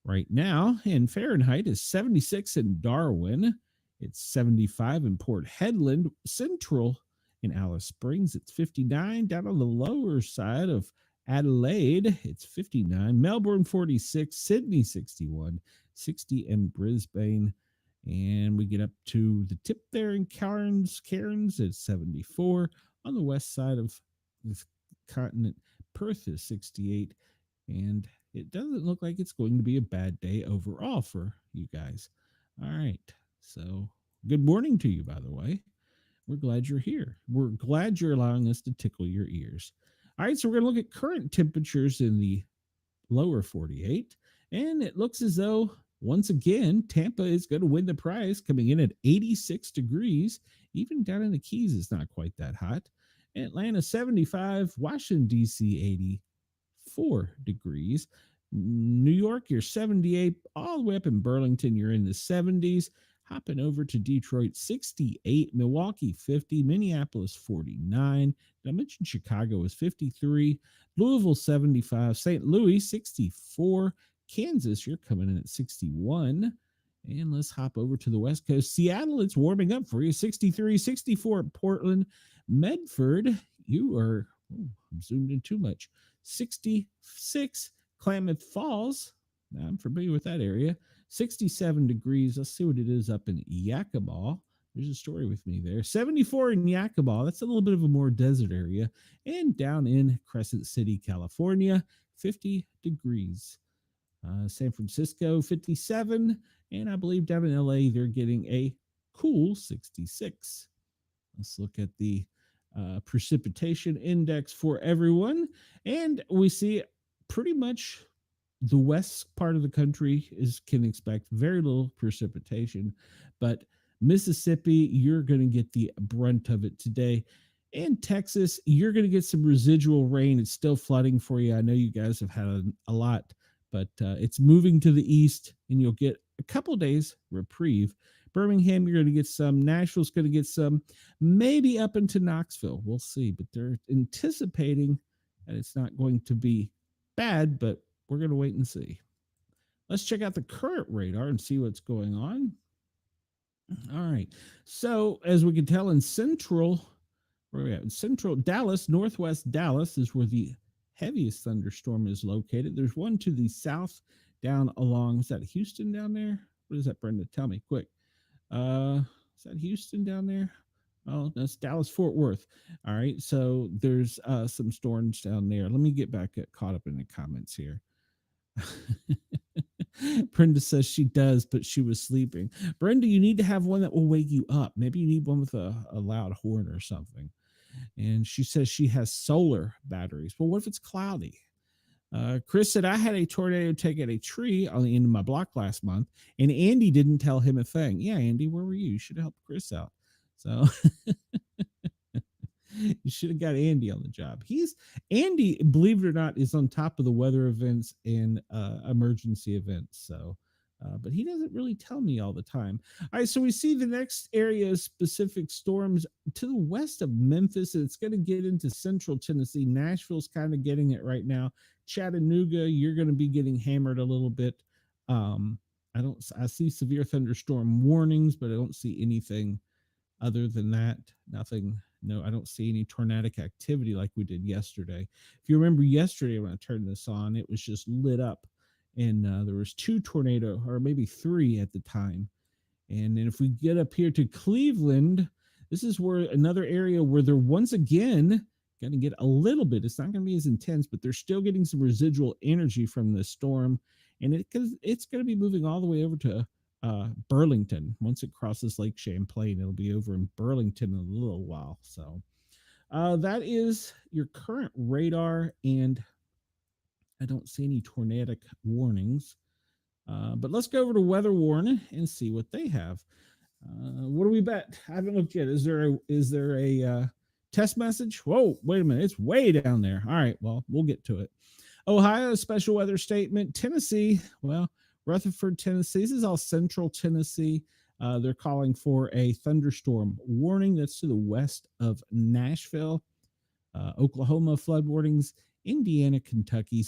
right now, in Fahrenheit is 76 in Darwin. It's 75 in Port Hedland. Central in Alice Springs, it's 59. Down on the lower side of Adelaide, it's 59. Melbourne, 46. Sydney, 61. 60 in Brisbane. And we get up to the tip there in Cairns, it's 74. On the west side of the continent, Perth is 68. And it doesn't look like it's going to be a bad day overall for you guys. All right. So good morning to you, by the way. We're glad you're here. We're glad you're allowing us to tickle your ears. All right, so we're going to look at current temperatures in the lower 48. And it looks as though, once again, Tampa is going to win the prize, coming in at 86 degrees. Even down in the Keys, it's not quite that hot. Atlanta, 75. Washington, D.C., 84 degrees. New York, you're 78. All the way up in Burlington, you're in the 70s. Hopping over to Detroit, 68. Milwaukee, 50. Minneapolis, 49. Did I mention Chicago is 53. Louisville, 75. St. Louis, 64. Kansas, you're coming in at 61. And let's hop over to the West Coast. Seattle, it's warming up for you. 63, 64 at Portland. Medford, you are, I'm zoomed in too much. 66. Klamath Falls, I'm familiar with that area. 67 degrees. Let's see what it is up in Yakima. There's a story with me there. 74 in Yakima. That's a little bit of a more desert area. And down in Crescent City, California, 50 degrees. San Francisco, 57. And I believe down in LA, they're getting a cool 66. Let's look at the precipitation index for everyone. And we see pretty much the west part of the country can expect very little precipitation, but Mississippi, you're going to get the brunt of it today. And Texas, you're going to get some residual rain. It's still flooding for you. I know you guys have had a lot, but it's moving to the east, and you'll get a couple days reprieve. Birmingham, you're going to get some. Nashville's going to get some. Maybe up into Knoxville. We'll see, but they're anticipating that it's not going to be bad, but we're going to wait and see. Let's check out the current radar and see what's going on. All right. So as we can tell in central Dallas, northwest Dallas is where the heaviest thunderstorm is located. There's one to the south down along, is that Houston down there? What is that, Brenda? Tell me quick. Is that Houston down there? Oh, that's Dallas Fort Worth. All right. So there's some storms down there. Let me get caught up in the comments here. Brenda says she does, but she was sleeping. Brenda, you need to have one that will wake you up. Maybe you need one with a loud horn or something. And she says she has solar batteries. Well, what if it's cloudy? Chris said, I had a tornado take out a tree on the end of my block last month, and Andy didn't tell him a thing. Yeah, Andy, where were you? You should have helped Chris out. So you should have got Andy on the job. Andy, believe it or not, is on top of the weather events and emergency events. So, but he doesn't really tell me all the time. All right, so we see the next area of specific storms to the west of Memphis, and it's going to get into central Tennessee. Nashville's kind of getting it right now. Chattanooga, you're going to be getting hammered a little bit. I see severe thunderstorm warnings, but I don't see anything other than that. Nothing No, I don't see any tornadic activity like we did yesterday. If you remember yesterday when I turned this on, it was just lit up, and there was 2 tornado, or maybe 3 at the time. And then if we get up here to Cleveland, this is where another area where they're once again going to get a little bit. It's not going to be as intense, but they're still getting some residual energy from the storm, and it's going to be moving all the way over to Burlington. Once it crosses Lake Champlain, it'll be over in Burlington in a little while. So that is your current radar, and I don't see any tornadic warnings. But let's go over to Weather Warning and see what they have. What do we bet? I haven't looked yet. Is there a test message? Whoa, wait a minute. It's way down there. All right, well, we'll get to it. Ohio, special weather statement. Tennessee, well, Rutherford, Tennessee. This is all central Tennessee. They're calling for a thunderstorm warning. That's to the west of Nashville. Oklahoma, flood warnings. Indiana, Kentucky,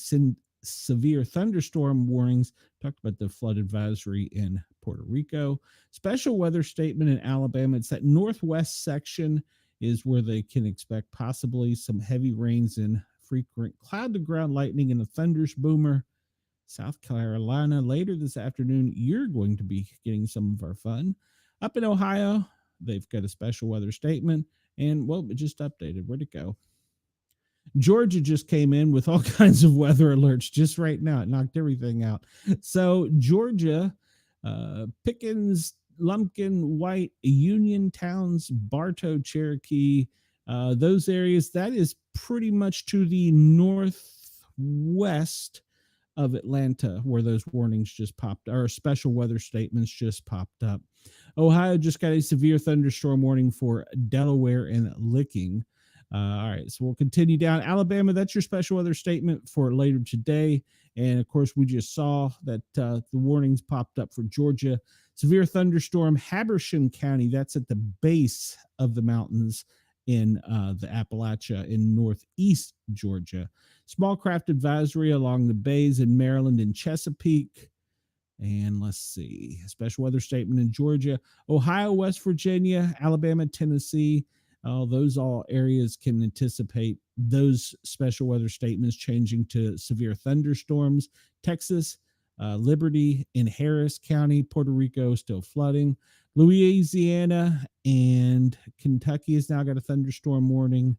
severe thunderstorm warnings. Talked about the flood advisory in Puerto Rico. Special weather statement in Alabama. It's that northwest section is where they can expect possibly some heavy rains and frequent cloud to ground lightning and a thunderous boomer. South Carolina, later this afternoon, you're going to be getting some of our fun. Up in Ohio, they've got a special weather statement, and well, it just updated. Where'd it go? Georgia just came in with all kinds of weather alerts just right now. It knocked everything out. So Georgia, Pickens, Lumpkin, White, Union Towns, Bartow, Cherokee, those areas, that is pretty much to the northwest of Atlanta, where those warnings just popped, or special weather statements just popped up. Ohio just got a severe thunderstorm warning for Delaware and Licking. All right, so we'll continue down. Alabama, that's your special weather statement for later today. And of course, we just saw that the warnings popped up for Georgia. Severe thunderstorm, Habersham County, that's at the base of the mountains in the Appalachia in northeast Georgia. Small craft advisory along the bays in Maryland and Chesapeake. And let's see, special weather statement in Georgia, Ohio, West Virginia, Alabama, Tennessee. Those all areas can anticipate those special weather statements changing to severe thunderstorms. Texas, Liberty in Harris County, Puerto Rico still flooding. Louisiana and Kentucky has now got a thunderstorm warning.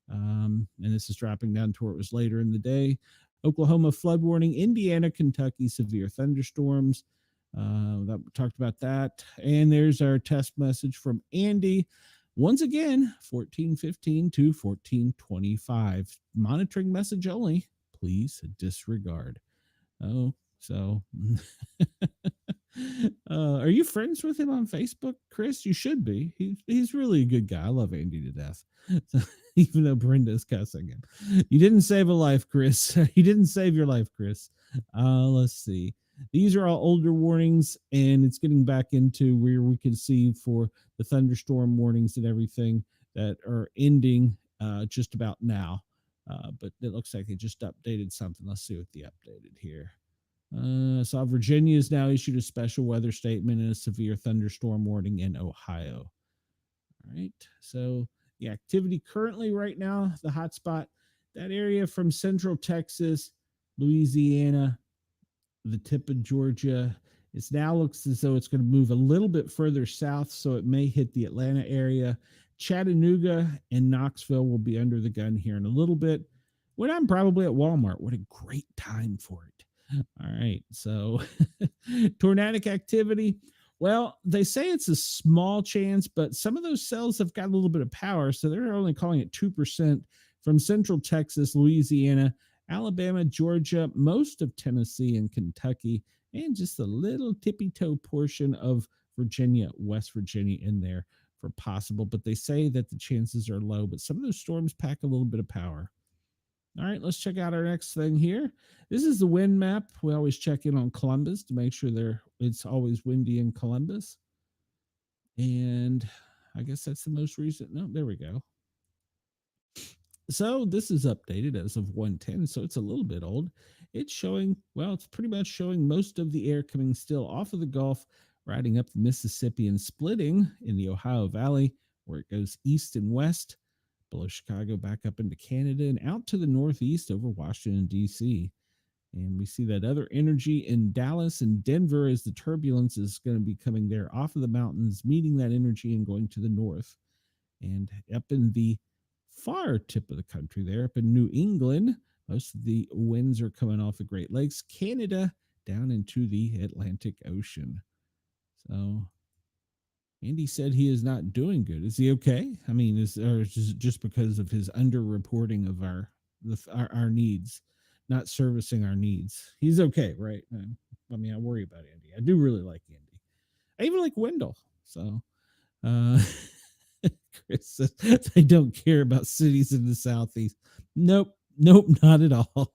And this is dropping down to where it was later in the day. Oklahoma flood warning. Indiana, Kentucky, severe thunderstorms. That talked about that. And there's our test message from Andy. Once again, 1415 to 1425. Monitoring message only. Please disregard. Oh, so are you friends with him on Facebook, Chris? You should be. He's really a good guy. I love Andy to death. So, even though Brenda's cussing him. You didn't save a life, Chris. You didn't save your life, Chris. Let's see. These are all older warnings, and it's getting back into where we can see for the thunderstorm warnings and everything that are ending just about now. But it looks like they just updated something. Let's see what they updated here. So Virginia has now issued a special weather statement and a severe thunderstorm warning in Ohio. All right. So the activity currently right now, the hot spot, that area from central Texas, Louisiana, the tip of Georgia. It now looks as though it's going to move a little bit further south, so it may hit the Atlanta area. Chattanooga and Knoxville will be under the gun here in a little bit. When I'm probably at Walmart, what a great time for it. All right, so tornadic activity. Well, they say it's a small chance, but some of those cells have got a little bit of power, so they're only calling it 2% from central Texas, Louisiana, Alabama, Georgia, most of Tennessee and Kentucky, and just a little tippy-toe portion of Virginia, West Virginia in there for possible. But they say that the chances are low, but some of those storms pack a little bit of power. All right, let's check out our next thing here. This is the wind map. We always check in on Columbus to make sure it's always windy in Columbus. And I guess that's the most recent. No, there we go. So this is updated as of 110, so it's a little bit old. It's showing, well, it's pretty much showing most of the air coming still off of the Gulf, riding up the Mississippi and splitting in the Ohio Valley, where it goes east and west. below Chicago, back up into Canada, and out to the northeast over Washington, D.C. And we see that other energy in Dallas and Denver as the turbulence is going to be coming there off of the mountains, meeting that energy and going to the north. And up in the far tip of the country there, up in New England, most of the winds are coming off the Great Lakes, Canada, down into the Atlantic Ocean. So Andy said he is not doing good. Is he okay? I mean, is just because of his underreporting of our needs, not servicing our needs? He's okay, right? I mean, I worry about Andy. I do really like Andy. I even like Wendell. So, Chris says, I don't care about cities in the Southeast. Nope, not at all.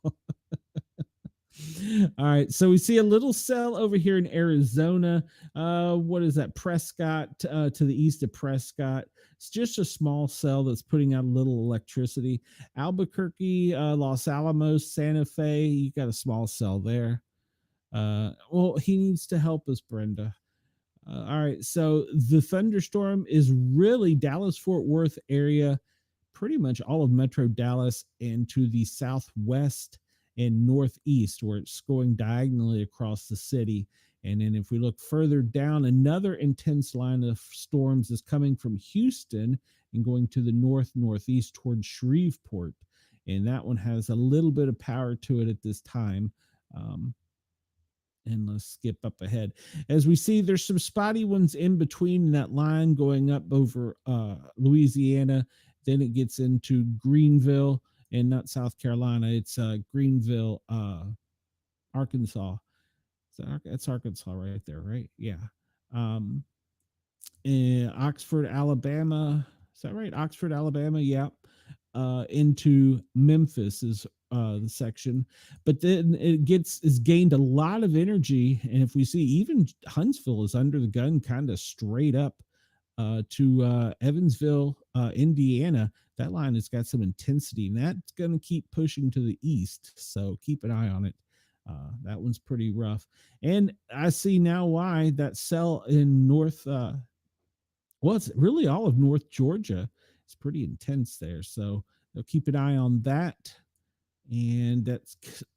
All right, so we see a little cell over here in Arizona. What is that? Prescott, to the east of Prescott. It's just a small cell that's putting out a little electricity. Albuquerque, Los Alamos, Santa Fe, you got a small cell there. Well, he needs to help us, Brenda. All right, so the thunderstorm is really Dallas-Fort Worth area, pretty much all of Metro Dallas, and to the southwest and northeast, where it's going diagonally across the city. And then if we look further down, another intense line of storms is coming from Houston and going to the northeast towards Shreveport. And that one has a little bit of power to it at this time. And let's skip up ahead. As we see, there's some spotty ones in between that line going up over Louisiana. Then it gets into Greenville, and not South Carolina. It's Greenville, Arkansas. That's Arkansas right there, right? Yeah. In Oxford, Alabama. Is that right? Oxford, Alabama. Yeah. Into Memphis is the section, but then is gained a lot of energy. And if we see, even Huntsville is under the gun, kind of straight up to Evansville, Indiana. That line has got some intensity, and that's going to keep pushing to the east. So keep an eye on it. That one's pretty rough. And I see now why that cell in north, well, it's really all of North Georgia. It's pretty intense there. So they'll keep an eye on that. And that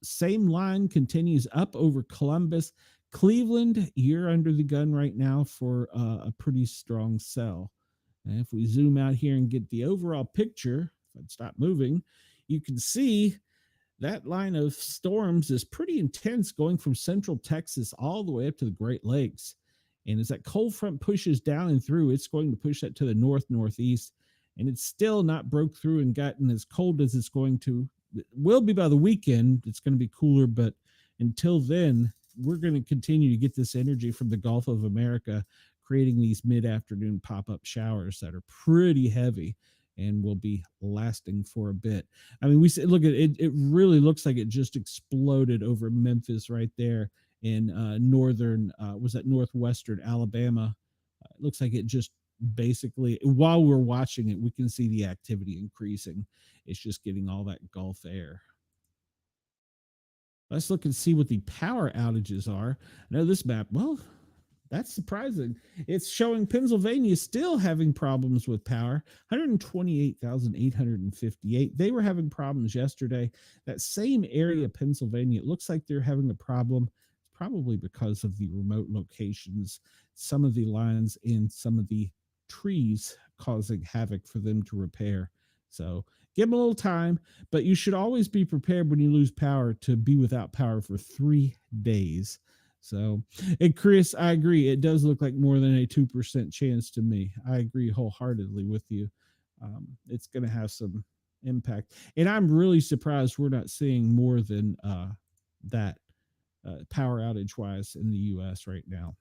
same line continues up over Columbus. Cleveland, you're under the gun right now for a pretty strong cell. And if we zoom out here and get the overall picture, if I'd stop moving, you can see that line of storms is pretty intense, going from central Texas all the way up to the Great Lakes. And as that cold front pushes down and through, it's going to push that to the northeast. And it's still not broke through and gotten as cold as it's going to. It will be by the weekend. It's going to be cooler, but until then, we're going to continue to get this energy from the Gulf of America, creating these mid-afternoon pop-up showers that are pretty heavy and will be lasting for a bit. I mean, we see, look at it. It really looks like it just exploded over Memphis right there in northwestern Alabama. It looks like it just basically, while we're watching it, we can see the activity increasing. It's just getting all that Gulf air. Let's look and see what the power outages are. I know this map, well, that's surprising. It's showing Pennsylvania still having problems with power, 128,858. They were having problems yesterday. That same area of Pennsylvania, it looks like they're having a problem, probably because of the remote locations, some of the lines in some of the trees causing havoc for them to repair. So give them a little time, but you should always be prepared when you lose power to be without power for 3 days. So, and Chris, I agree. It does look like more than a 2% chance to me. I agree wholeheartedly with you. It's going to have some impact. And I'm really surprised we're not seeing more than that power outage wise in the U.S. right now.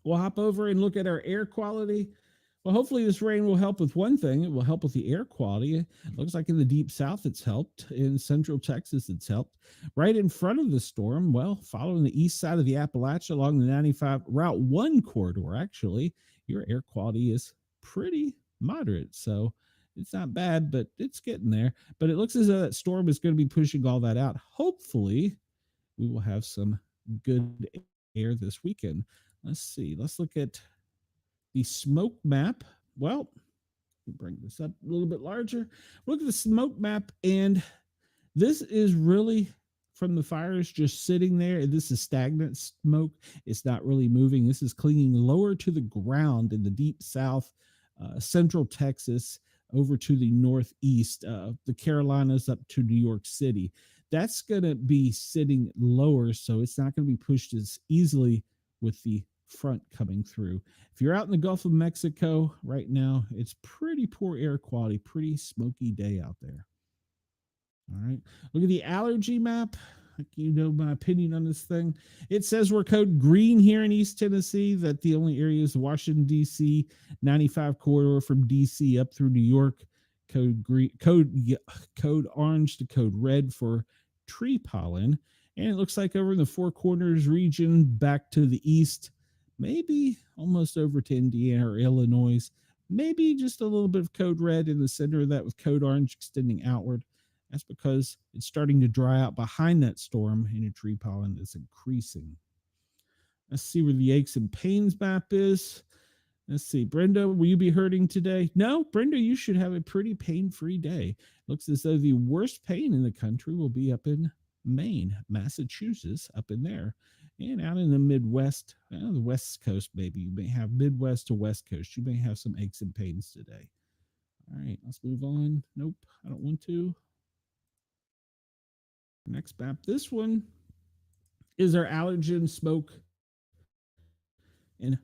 We'll hop over and look at our air quality. Well, hopefully this rain will help with one thing. It will help with the air quality. It looks like in the deep south it's helped. In central Texas it's helped. Right in front of the storm, well, following the east side of the Appalachia along the 95 Route 1 corridor, actually, your air quality is pretty moderate. So it's not bad, but it's getting there. But it looks as though that storm is going to be pushing all that out. Hopefully we will have some good air this weekend. Let's see. Let's look at the smoke map. Well, Bring this up a little bit larger. Look at the smoke map, and this is really from the fires just sitting there. This is stagnant smoke. It's not really moving. This is clinging lower to the ground in the deep south, central Texas, over to the northeast, the Carolinas up to New York City. That's going to be sitting lower, so it's not going to be pushed as easily with the front coming through. If you're out in the Gulf of Mexico right now, it's pretty poor air quality, pretty smoky day out there. All right, look at the allergy map. You know my opinion on this thing. It says we're code green here in East Tennessee, that the only area is Washington, D.C., 95 corridor from D.C. up through New York. Code green, code orange to code red for tree pollen. And it looks like over in the Four Corners region, back to the east, maybe almost over to Indiana or Illinois, maybe just a little bit of code red in the center of that with code orange extending outward. That's because it's starting to dry out behind that storm, and your tree pollen is increasing. Let's see where the aches and pains map is. Let's see. Brenda, will you be hurting today? No, Brenda, you should have a pretty pain-free day. Looks as though the worst pain in the country will be up in Maine, Massachusetts, up in there. And out in the Midwest, the West Coast, maybe. You may have Midwest to West Coast. You may have some aches and pains today. All right, let's move on. Nope, I don't want to. Next map. This one is our allergen, smoke, and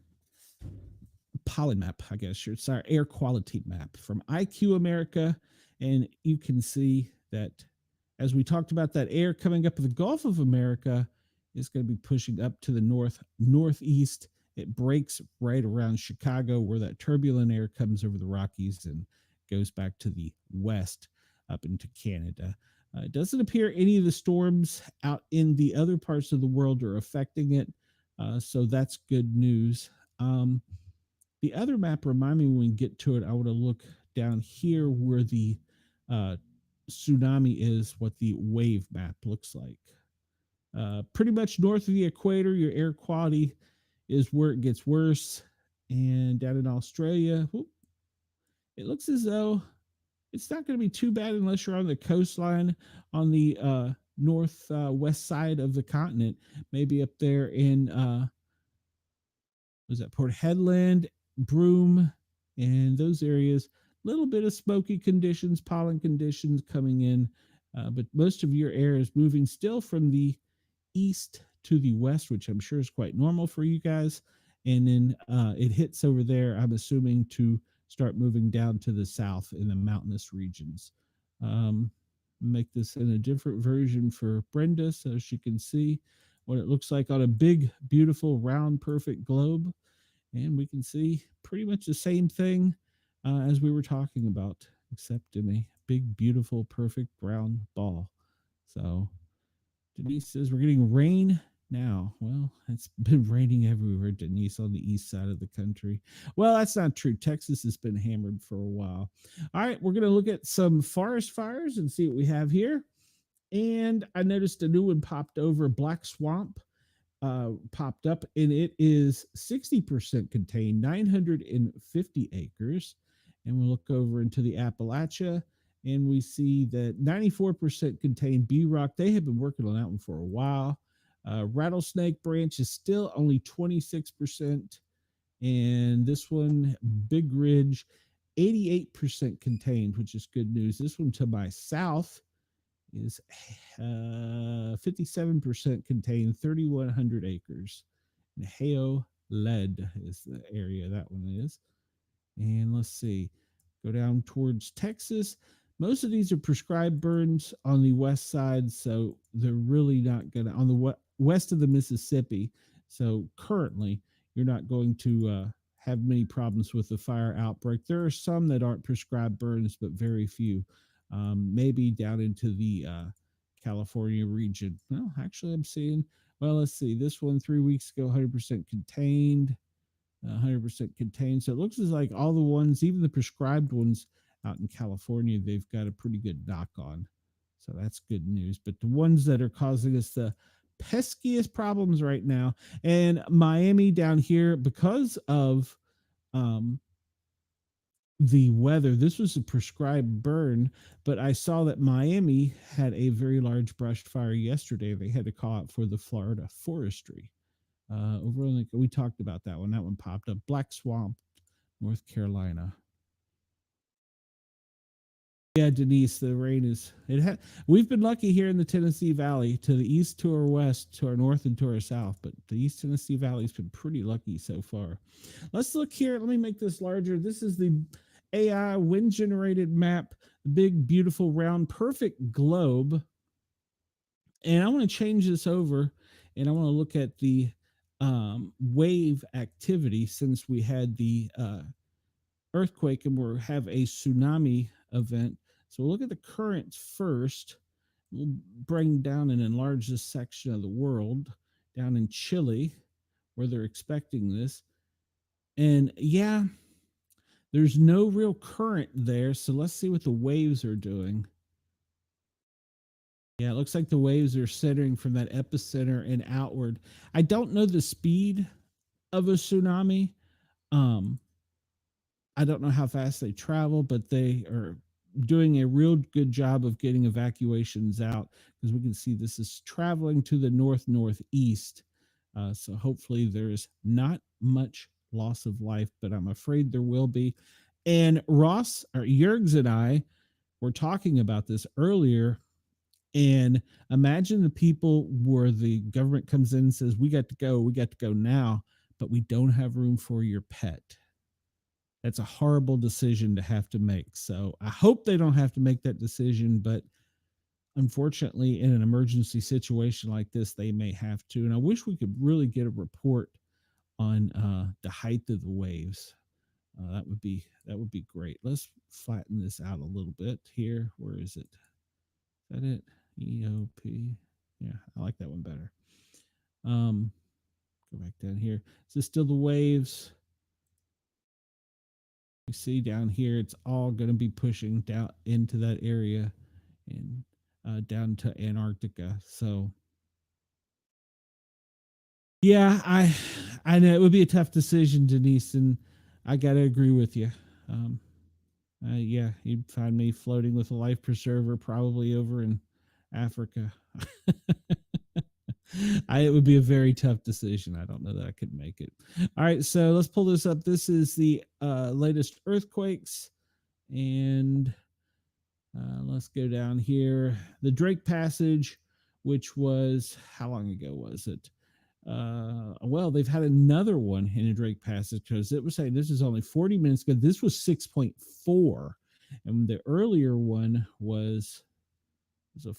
pollen map, I guess. It's our air quality map from IQ America. And you can see that as we talked about, that air coming up in the Gulf of America is going to be pushing up to the northeast. It breaks right around Chicago, where that turbulent air comes over the Rockies and goes back to the west up into Canada. It doesn't appear any of the storms out in the other parts of the world are affecting it, so that's good news. The other map, remind me when we get to it, I want to look down here where the tsunami is, what the wave map looks like. Pretty much north of the equator, your air quality is where it gets worse. And down in Australia, it looks as though it's not going to be too bad unless you're on the coastline on the northwest side of the continent, maybe up there in was that Port Hedland, Broome, and those areas. A little bit of smoky conditions, pollen conditions coming in, but most of your air is moving still from the east to the west, which I'm sure is quite normal for you guys. And then it hits over there, I'm assuming, to start moving down to the south in the mountainous regions. Make this in a different version for Brenda so she can see what it looks like on a big, beautiful, round, perfect globe. And we can see pretty much the same thing as we were talking about, except in a big, beautiful, perfect round ball. So Denise says we're getting rain now. Well, it's been raining everywhere, Denise, on the east side of the country. Well, that's not true. Texas has been hammered for a while. All right, we're going to look at some forest fires and see what we have here. And I noticed a new one popped over. Black Swamp popped up, and it is 60% contained, 950 acres. And we'll look over into the Appalachia, and we see that 94% contained B-Rock. They have been working on that one for a while. Rattlesnake Branch is still only 26%. And this one, Big Ridge, 88% contained, which is good news. This one to my south is 57% contained, 3,100 acres. And Heo Lead is the area that one is. And let's see, go down towards Texas. Most of these are prescribed burns on the west side, so they're really not going to, on the west of the Mississippi. So currently, you're not going to have many problems with the fire outbreak. There are some that aren't prescribed burns, but very few. Maybe down into the California region. Well, actually, I'm seeing, well, let's see, this one 3 weeks ago, 100% contained. 100% contained. So it looks as like all the ones, even the prescribed ones out in California, they've got a pretty good knock on. So that's good news. But the ones that are causing us the peskiest problems right now, and Miami down here, because of the weather. This was a prescribed burn, but I saw that Miami had a very large brush fire yesterday. They had to call out for the Florida forestry. Over on we talked about that one. That one popped up. Black Swamp, North Carolina. Yeah, Denise, the rain is we've been lucky here in the Tennessee Valley, to the east, to our west, to our north, and to our south, but the East Tennessee Valley's been pretty lucky so far. Let's look here. Let me make this larger. This is the AI wind generated map, big, beautiful, round, perfect globe. And I want to change this over, and I want to look at the wave activity, since we had the earthquake and we have a tsunami event. So we'll look at the currents first. We'll bring down and enlarge this section of the world down in Chile, where they're expecting this. And yeah, there's no real current there. So let's see what the waves are doing. Yeah, it looks like the waves are centering from that epicenter and outward. I don't know the speed of a tsunami. I don't know how fast they travel, but they are doing a real good job of getting evacuations out, because we can see this is traveling to the northeast. So hopefully there's not much loss of life, but I'm afraid there will be. And Ross, or Jurgs, and I were talking about this earlier. And imagine the people where the government comes in and says, we got to go now, but we don't have room for your pet. That's a horrible decision to have to make. So I hope they don't have to make that decision, but unfortunately, in an emergency situation like this, they may have to. And I wish we could really get a report on the height of the waves. That would be great. Let's flatten this out a little bit here. Where is it? Is that it? EOP. Yeah, I like that one better. Go back down here. Is this still the waves? You see down here, it's all going to be pushing down into that area and down to Antarctica. So yeah, I know it would be a tough decision, Denise, and I got to agree with you. Yeah, you'd find me floating with a life preserver, probably over in Africa. It would be a very tough decision. I don't know that I could make it. All right, so let's pull this up. This is the latest earthquakes, and let's go down here. The Drake Passage, which was, how long ago was it? Well, they've had another one in a Drake Passage, because it was saying this is only 40 minutes ago. This was 6.4, and the earlier one was a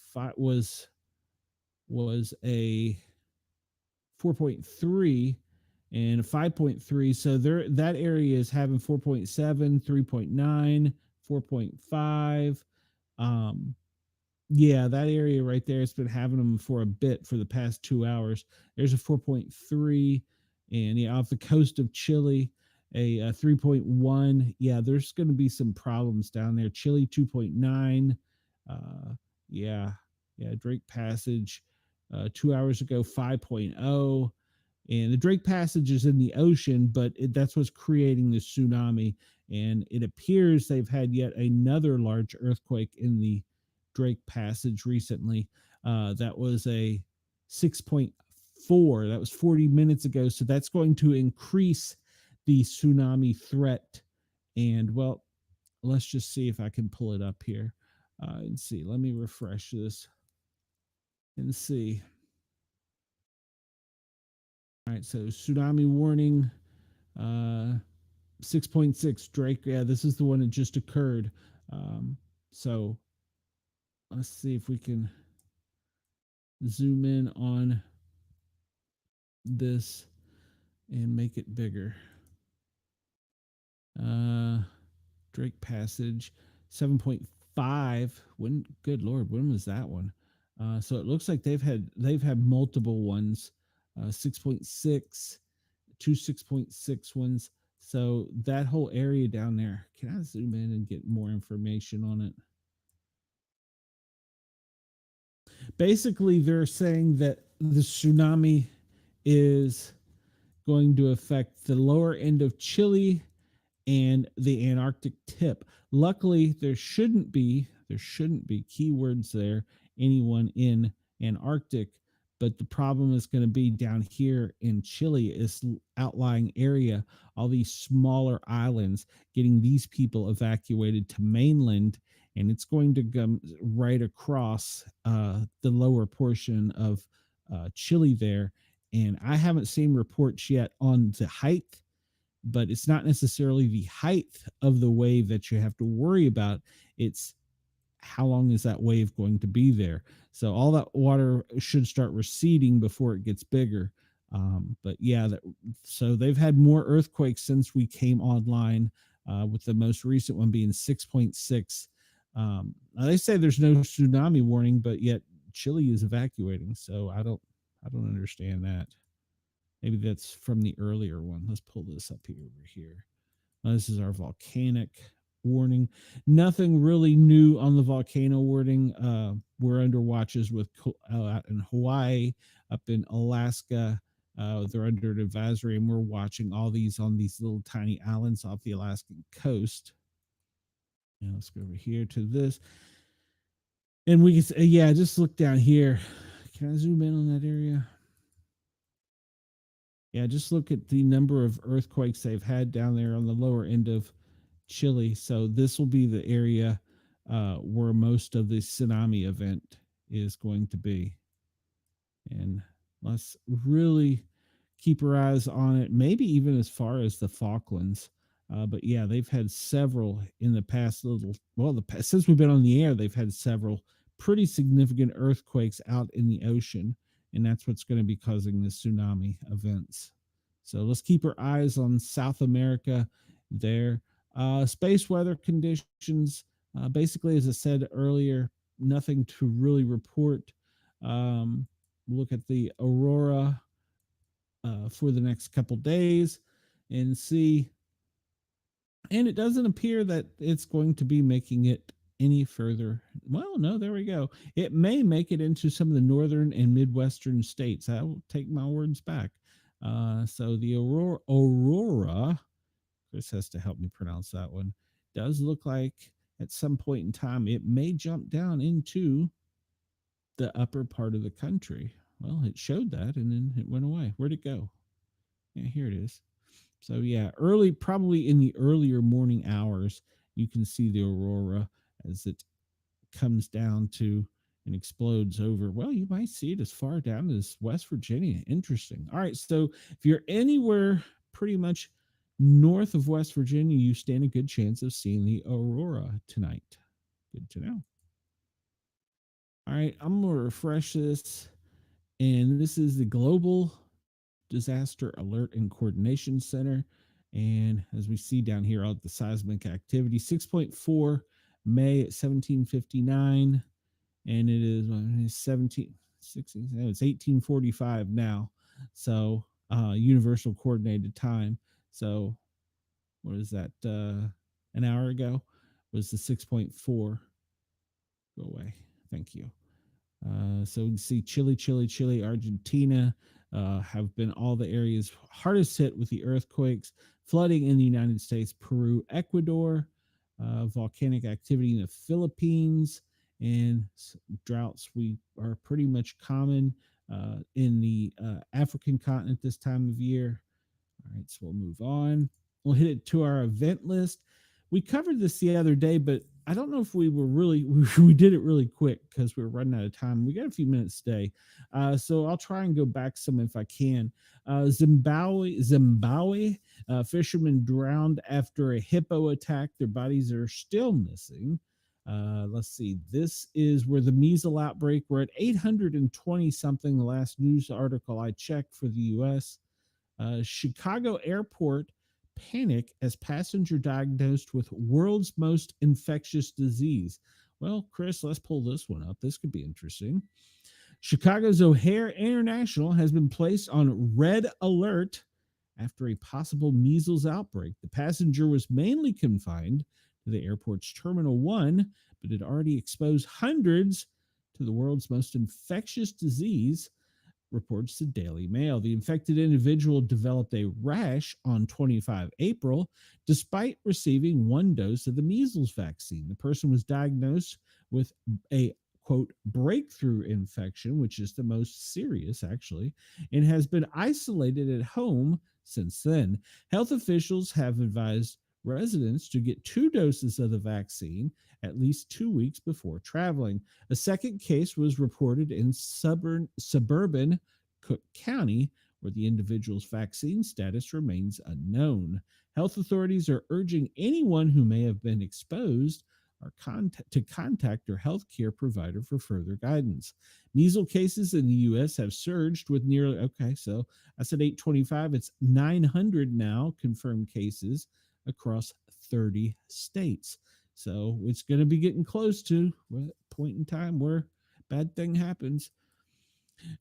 4.3 and a 5.3. So that area is having 4.7, 3.9, 4.5. Yeah, that area right there, it's been having them for a bit for the past 2 hours. There's a 4.3, and yeah, off the coast of Chile, a 3.1. Yeah, there's going to be some problems down there. Chile 2.9. Yeah, Drake Passage 2 hours ago, 5.0. And the Drake Passage is in the ocean, but that's what's creating the tsunami. And it appears they've had yet another large earthquake in the Drake Passage recently. That was a 6.4. That was 40 minutes ago. So that's going to increase the tsunami threat. And well, let's just see if I can pull it up here and see. Let me refresh this and see. All right, so tsunami warning, 6.6 Drake. Yeah, this is the one that just occurred. So let's see if we can zoom in on this and make it bigger. Drake Passage 7.5. When, good Lord, when was that one? So it looks like they've had multiple ones. 6.6, two 6.6 ones. So that whole area down there, can I zoom in and get more information on it? Basically, they're saying that the tsunami is going to affect the lower end of Chile and the Antarctic tip. Luckily, there shouldn't be keywords there, anyone in Antarctic, but the problem is going to be down here in Chile, this outlying area, all these smaller islands, getting these people evacuated to mainland, and it's going to come right across the lower portion of Chile there. And I haven't seen reports yet on the height, but it's not necessarily the height of the wave that you have to worry about. It's how long is that wave going to be there? So all that water should start receding before it gets bigger. But yeah, so they've had more earthquakes since we came online, with the most recent one being 6.6. Now they say there's no tsunami warning, but yet Chile is evacuating. So I don't understand that. Maybe that's from the earlier one. Let's pull this up over here. This is our volcanic warning. Nothing really new on the volcano warning. We're under watches with out in Hawaii, up in Alaska. They're under an advisory, and we're watching all these on these little tiny islands off the Alaskan coast. Now let's go over here to this. And we can say, yeah, just look down here. Can I zoom in on that area? Yeah, just look at the number of earthquakes they've had down there on the lower end of Chile. So this will be the area where most of the tsunami event is going to be. And let's really keep our eyes on it, maybe even as far as the Falklands. But yeah, they've had several in the past since we've been on the air, they've had several pretty significant earthquakes out in the ocean. And that's what's going to be causing the tsunami events. So let's keep our eyes on South America there. Space weather conditions, basically, as I said earlier, nothing to really report. Look at the aurora for the next couple days and see. And it doesn't appear that it's going to be making it any further. Well, no, there we go. It may make it into some of the northern and midwestern states. I will take my words back. So the aurora, Chris has to help me pronounce that one, does look like at some point in time it may jump down into the upper part of the country. Well, it showed that and then it went away. Where'd it go? Yeah, here it is. So yeah, probably in the earlier morning hours, you can see the aurora as it comes down to and explodes over. Well, you might see it as far down as West Virginia. Interesting. All right, so if you're anywhere pretty much north of West Virginia, you stand a good chance of seeing the aurora tonight. Good to know. All right, I'm going to refresh this. And this is the Global Disaster Alert and Coordination Center. And as we see down here, all the seismic activity, 6.4 May at 1759. And it is it's 1845 now. So universal coordinated time. So what is that? An hour ago was the 6.4. Go away. Thank you. So we see Chile, Argentina have been all the areas hardest hit with the earthquakes, flooding in the United States, Peru, Ecuador, volcanic activity in the Philippines, and droughts are pretty much common in the African continent this time of year. All right, so we'll move on. We'll hit it to our event list. We covered this the other day, but I don't know if we did it really quick because we were running out of time. We got a few minutes today. So I'll try and go back some if I can. Zimbabwe, fishermen drowned after a hippo attack. Their bodies are still missing. Let's see. This is where the measles outbreak. We're at 820 something. The last news article I checked for the U.S. Chicago airport panic as passenger diagnosed with world's most infectious disease. Well, Chris, let's pull this one up. This could be interesting. Chicago's O'Hare International has been placed on red alert after a possible measles outbreak. The passenger was mainly confined to the airport's Terminal 1, but had already exposed hundreds to the world's most infectious disease. reports the Daily Mail. The infected individual developed a rash on 25 April despite receiving one dose of the measles vaccine. The person was diagnosed with a quote breakthrough infection, which is the most serious actually, and has been isolated at home since then. Health officials have advised residents to get 2 doses of the vaccine at least 2 weeks before traveling. A second case was reported in suburban Cook County, where the individual's vaccine status remains unknown. Health authorities are urging anyone who may have been exposed to contact their healthcare provider for further guidance. Measles cases in the U.S. have surged with nearly, okay, so I said 825, it's 900 now confirmed cases across 30 states. So it's going to be getting close to a point in time where bad thing happens.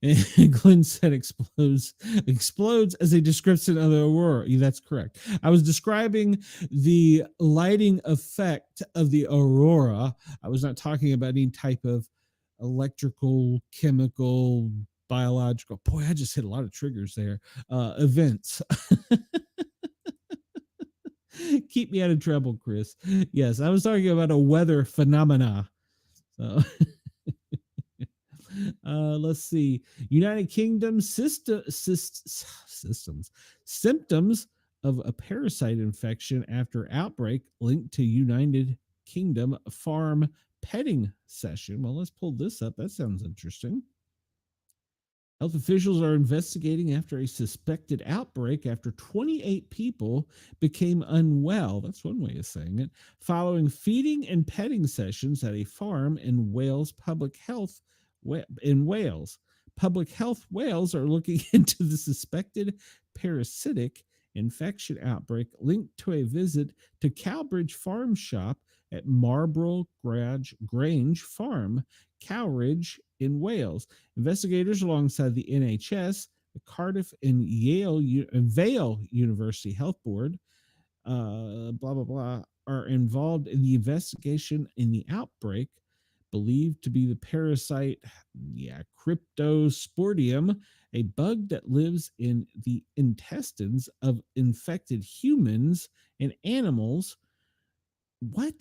And Glen said explodes as a description of the aurora. That's correct. I was describing the lighting effect of the aurora. I was not talking about any type of electrical, chemical, biological. Boy, I just hit a lot of triggers there. Events. Keep me out of trouble, Chris. Yes, I was talking about a weather phenomena. So let's see. United Kingdom symptoms of a parasite infection after outbreak linked to United Kingdom farm petting session. Well, let's pull this up. That sounds interesting. Health officials are investigating after a suspected outbreak after 28 people became unwell. That's one way of saying it. Following feeding and petting sessions at a farm in Wales Public Health in Wales. Public Health Wales are looking into the suspected parasitic infection outbreak linked to a visit to Cowbridge Farm Shop at Marlborough Grange Farm, Cowbridge in Wales. Investigators alongside the NHS, the Cardiff and Vale University Health Board, are involved in the investigation in the outbreak, believed to be the parasite, Cryptosporidium, a bug that lives in the intestines of infected humans and animals. What?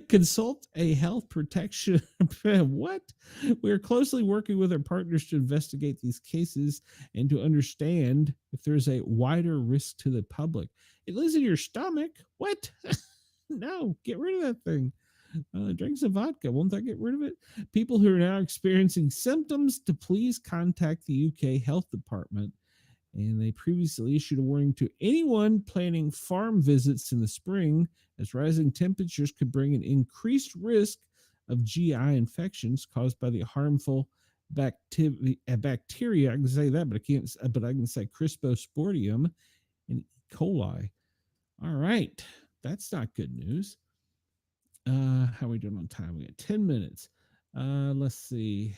Consult a health protection. What? We are closely working with our partners to investigate these cases and to understand if there's a wider risk to the public. It lives in your stomach. What? No, get rid of that thing. Drink some vodka. Won't that get rid of it? People who are now experiencing symptoms to please contact the UK Health Department. And they previously issued a warning to anyone planning farm visits in the spring, as rising temperatures could bring an increased risk of GI infections caused by the harmful bacteria. I can say that, but I can't. But I can say Cryptosporidium and E. coli. All right, that's not good news. How are we doing on time? We got 10 minutes. Let's see.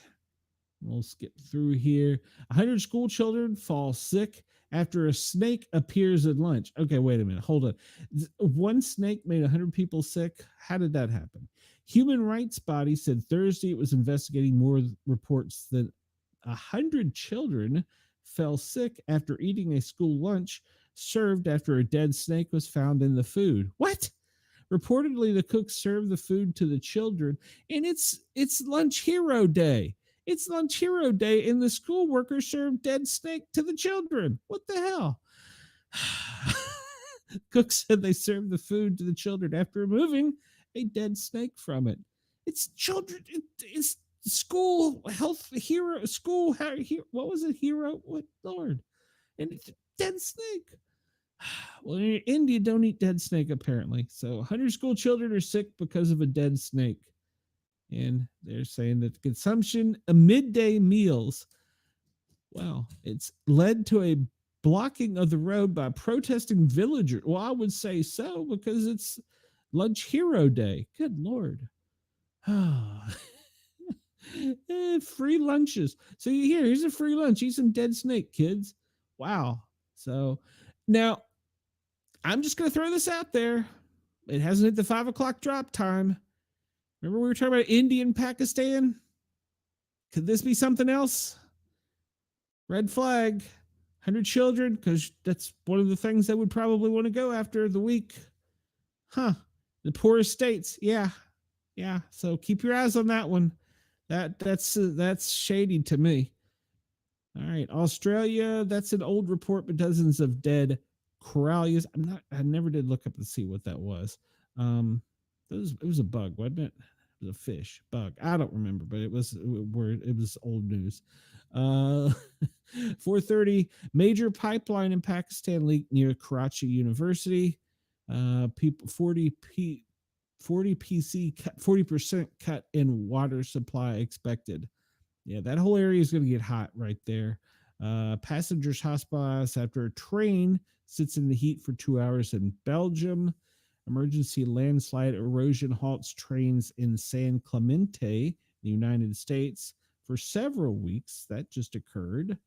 We'll skip through here. 100 school children fall sick after a snake appears at lunch. Okay, wait a minute. Hold on. One snake made 100 people sick. How did that happen? Human rights body said Thursday it was investigating more reports that 100 children fell sick after eating a school lunch served after a dead snake was found in the food. What? Reportedly, the cook served the food to the children, and it's Lunch Hero Day. It's Lunch Hero Day, and the school workers served dead snake to the children. What the hell? Cook said they served the food to the children after removing a dead snake from it. It's children. It's school health hero. School. What was it? Hero. What, Lord? And it's a dead snake. Well, in India, don't eat dead snake, apparently. So 100 school children are sick because of a dead snake. And they're saying that the consumption of midday meals, wow, it's led to a blocking of the road by protesting villagers. Well, I would say so, because it's Lunch Hero Day. Good Lord. Free lunches. So here's a free lunch. Eat some dead snake, kids. Wow. So now, I'm just going to throw this out there. It hasn't hit the 5 o'clock drop time. Remember we were talking about India and Pakistan? Could this be something else? red flag. 100 children, because that's one of the things they would probably want to go after the week. Huh. The poorest states. Yeah. Yeah. So keep your eyes on that one. That's shady to me. All right. Australia, that's an old report, but dozens of dead corallias. I never did look up to see what that was. It was a bug, wasn't it? It was a fish bug. I don't remember, but it was old news. 4:30, major pipeline in Pakistan leaked near Karachi University. People 40% cut in water supply expected. Yeah, that whole area is going to get hot right there. Passengers hospitalized after a train sits in the heat for 2 hours in Belgium. Emergency landslide erosion halts trains in San Clemente, the United States, for several weeks. That just occurred.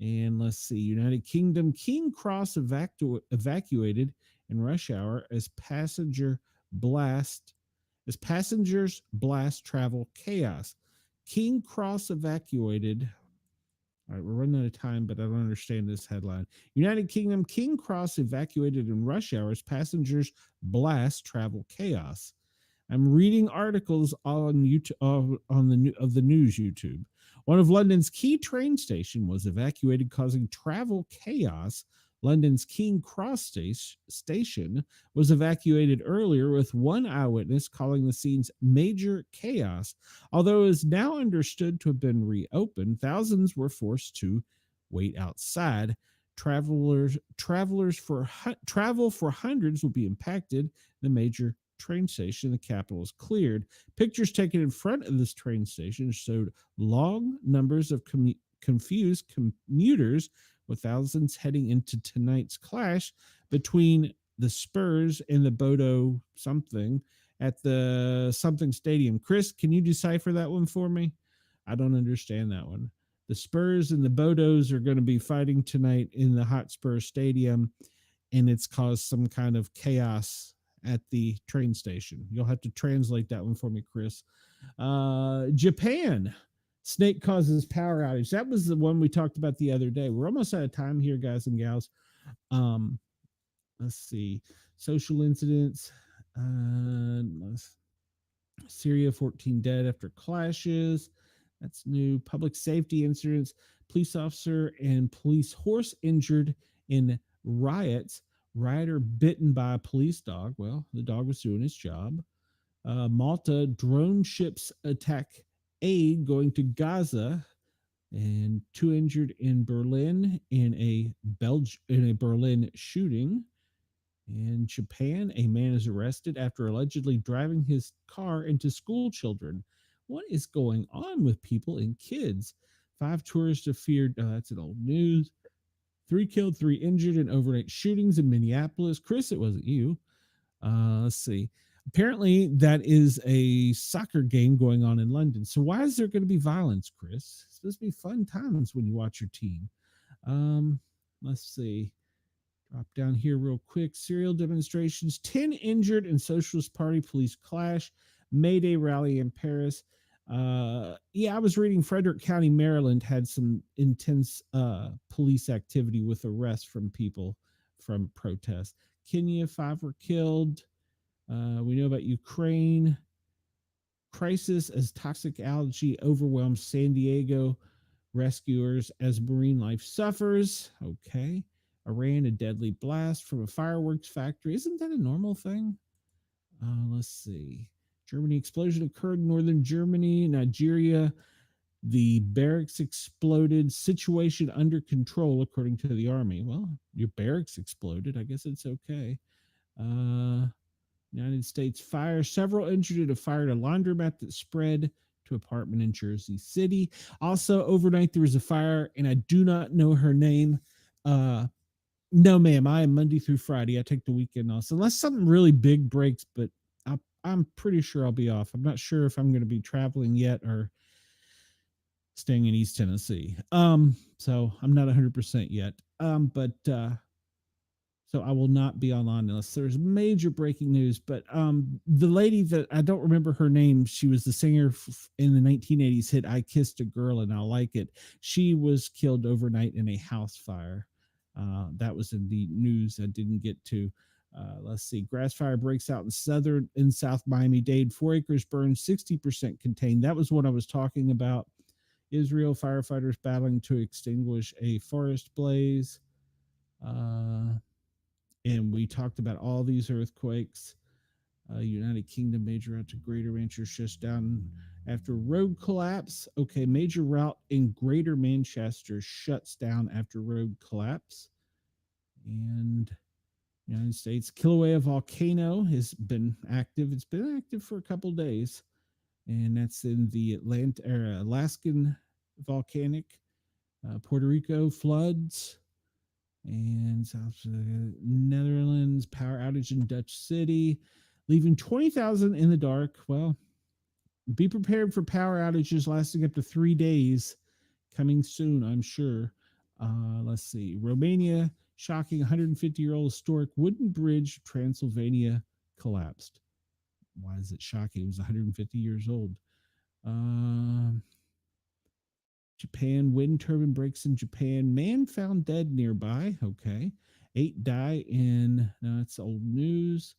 And let's see, United Kingdom, King Cross evacuated in rush hour as passengers blast travel chaos. King Cross evacuated. All right, we're running out of time, but I don't understand this headline. United Kingdom, King Cross evacuated in rush hours. Passengers blast travel chaos. I'm reading articles on YouTube of the news YouTube. One of London's key train station was evacuated, causing travel chaos. London's King Cross station was evacuated earlier, with one eyewitness calling the scenes major chaos. Although it is now understood to have been reopened, thousands were forced to wait outside. Travel for hundreds will be impacted. The major train station, the capital, is cleared. Pictures taken in front of this train station showed long numbers of confused commuters, with thousands heading into tonight's clash between the Spurs and the Bodo something at the something stadium. Chris, can you decipher that one for me? I don't understand that one. The Spurs and the Bodos are going to be fighting tonight in the Hotspur Stadium, and it's caused some kind of chaos at the train station. You'll have to translate that one for me, Chris. Japan. Snake causes power outage. That was the one we talked about the other day. We're almost out of time here, guys and gals. Let's see. Social incidents. Syria, 14 dead after clashes. That's new. Public safety incidents. Police officer and police horse injured in riots. Rioter bitten by a police dog. Well, the dog was doing his job. Malta, drone ships attack aid going to Gaza, and 2 injured in Berlin in a Berlin shooting. In Japan, a man is arrested after allegedly driving his car into school children. What is going on with people and kids? 5 tourists are feared. That's an old news. 3 killed, 3 injured in overnight shootings in Minneapolis. Chris, it wasn't you. Let's see. Apparently, that is a soccer game going on in London. So why is there going to be violence, Chris? It's supposed to be fun times when you watch your team. Let's see. Drop down here real quick. Serial demonstrations. 10 injured in Socialist Party police clash. May Day rally in Paris. I was reading Frederick County, Maryland had some intense police activity with arrests from people from protests. Kenya, 5 were killed. We know about Ukraine. Crisis as toxic algae overwhelms San Diego. Rescuers as marine life suffers. Okay. Iran, a deadly blast from a fireworks factory. Isn't that a normal thing? Let's see. Germany, explosion occurred in northern Germany. Nigeria, the barracks exploded. Situation under control, according to the army. Well, your barracks exploded. I guess it's okay. United States fire. Several injured in a fire at a laundromat that spread to apartment in Jersey City. Also, overnight, there was a fire, and I do not know her name. No, ma'am. I am Monday through Friday. I take the weekend off. So unless something really big breaks, but I'm pretty sure I'll be off. I'm not sure if I'm going to be traveling yet or staying in East Tennessee. So I'm not 100% yet. But So I will not be online unless there's major breaking news. But the lady that I don't remember her name, she was the singer in the 1980s hit "I Kissed a Girl and I Like It." She was killed overnight in a house fire. That was in the news. I didn't get to. Let's see. Grass fire breaks out in South Miami-Dade. 4 acres burned, 60% contained. That was what I was talking about. Israel firefighters battling to extinguish a forest blaze. And we talked about all these earthquakes. United Kingdom major route to Greater Manchester shuts down after road collapse. Okay, major route in Greater Manchester shuts down after road collapse. And United States Kilauea volcano has been active. It's been active for a couple days, and that's in the Alaskan volcanic. Puerto Rico floods. And South Netherlands power outage in Dutch City, leaving 20,000 in the dark. Well, be prepared for power outages lasting up to 3 days, coming soon, I'm sure. Let's see. Romania, shocking 150-year-old historic wooden bridge, Transylvania collapsed. Why is it shocking? It was 150 years old. Japan, wind turbine breaks in Japan. Man found dead nearby. Okay. 8 die in, no, it's old news.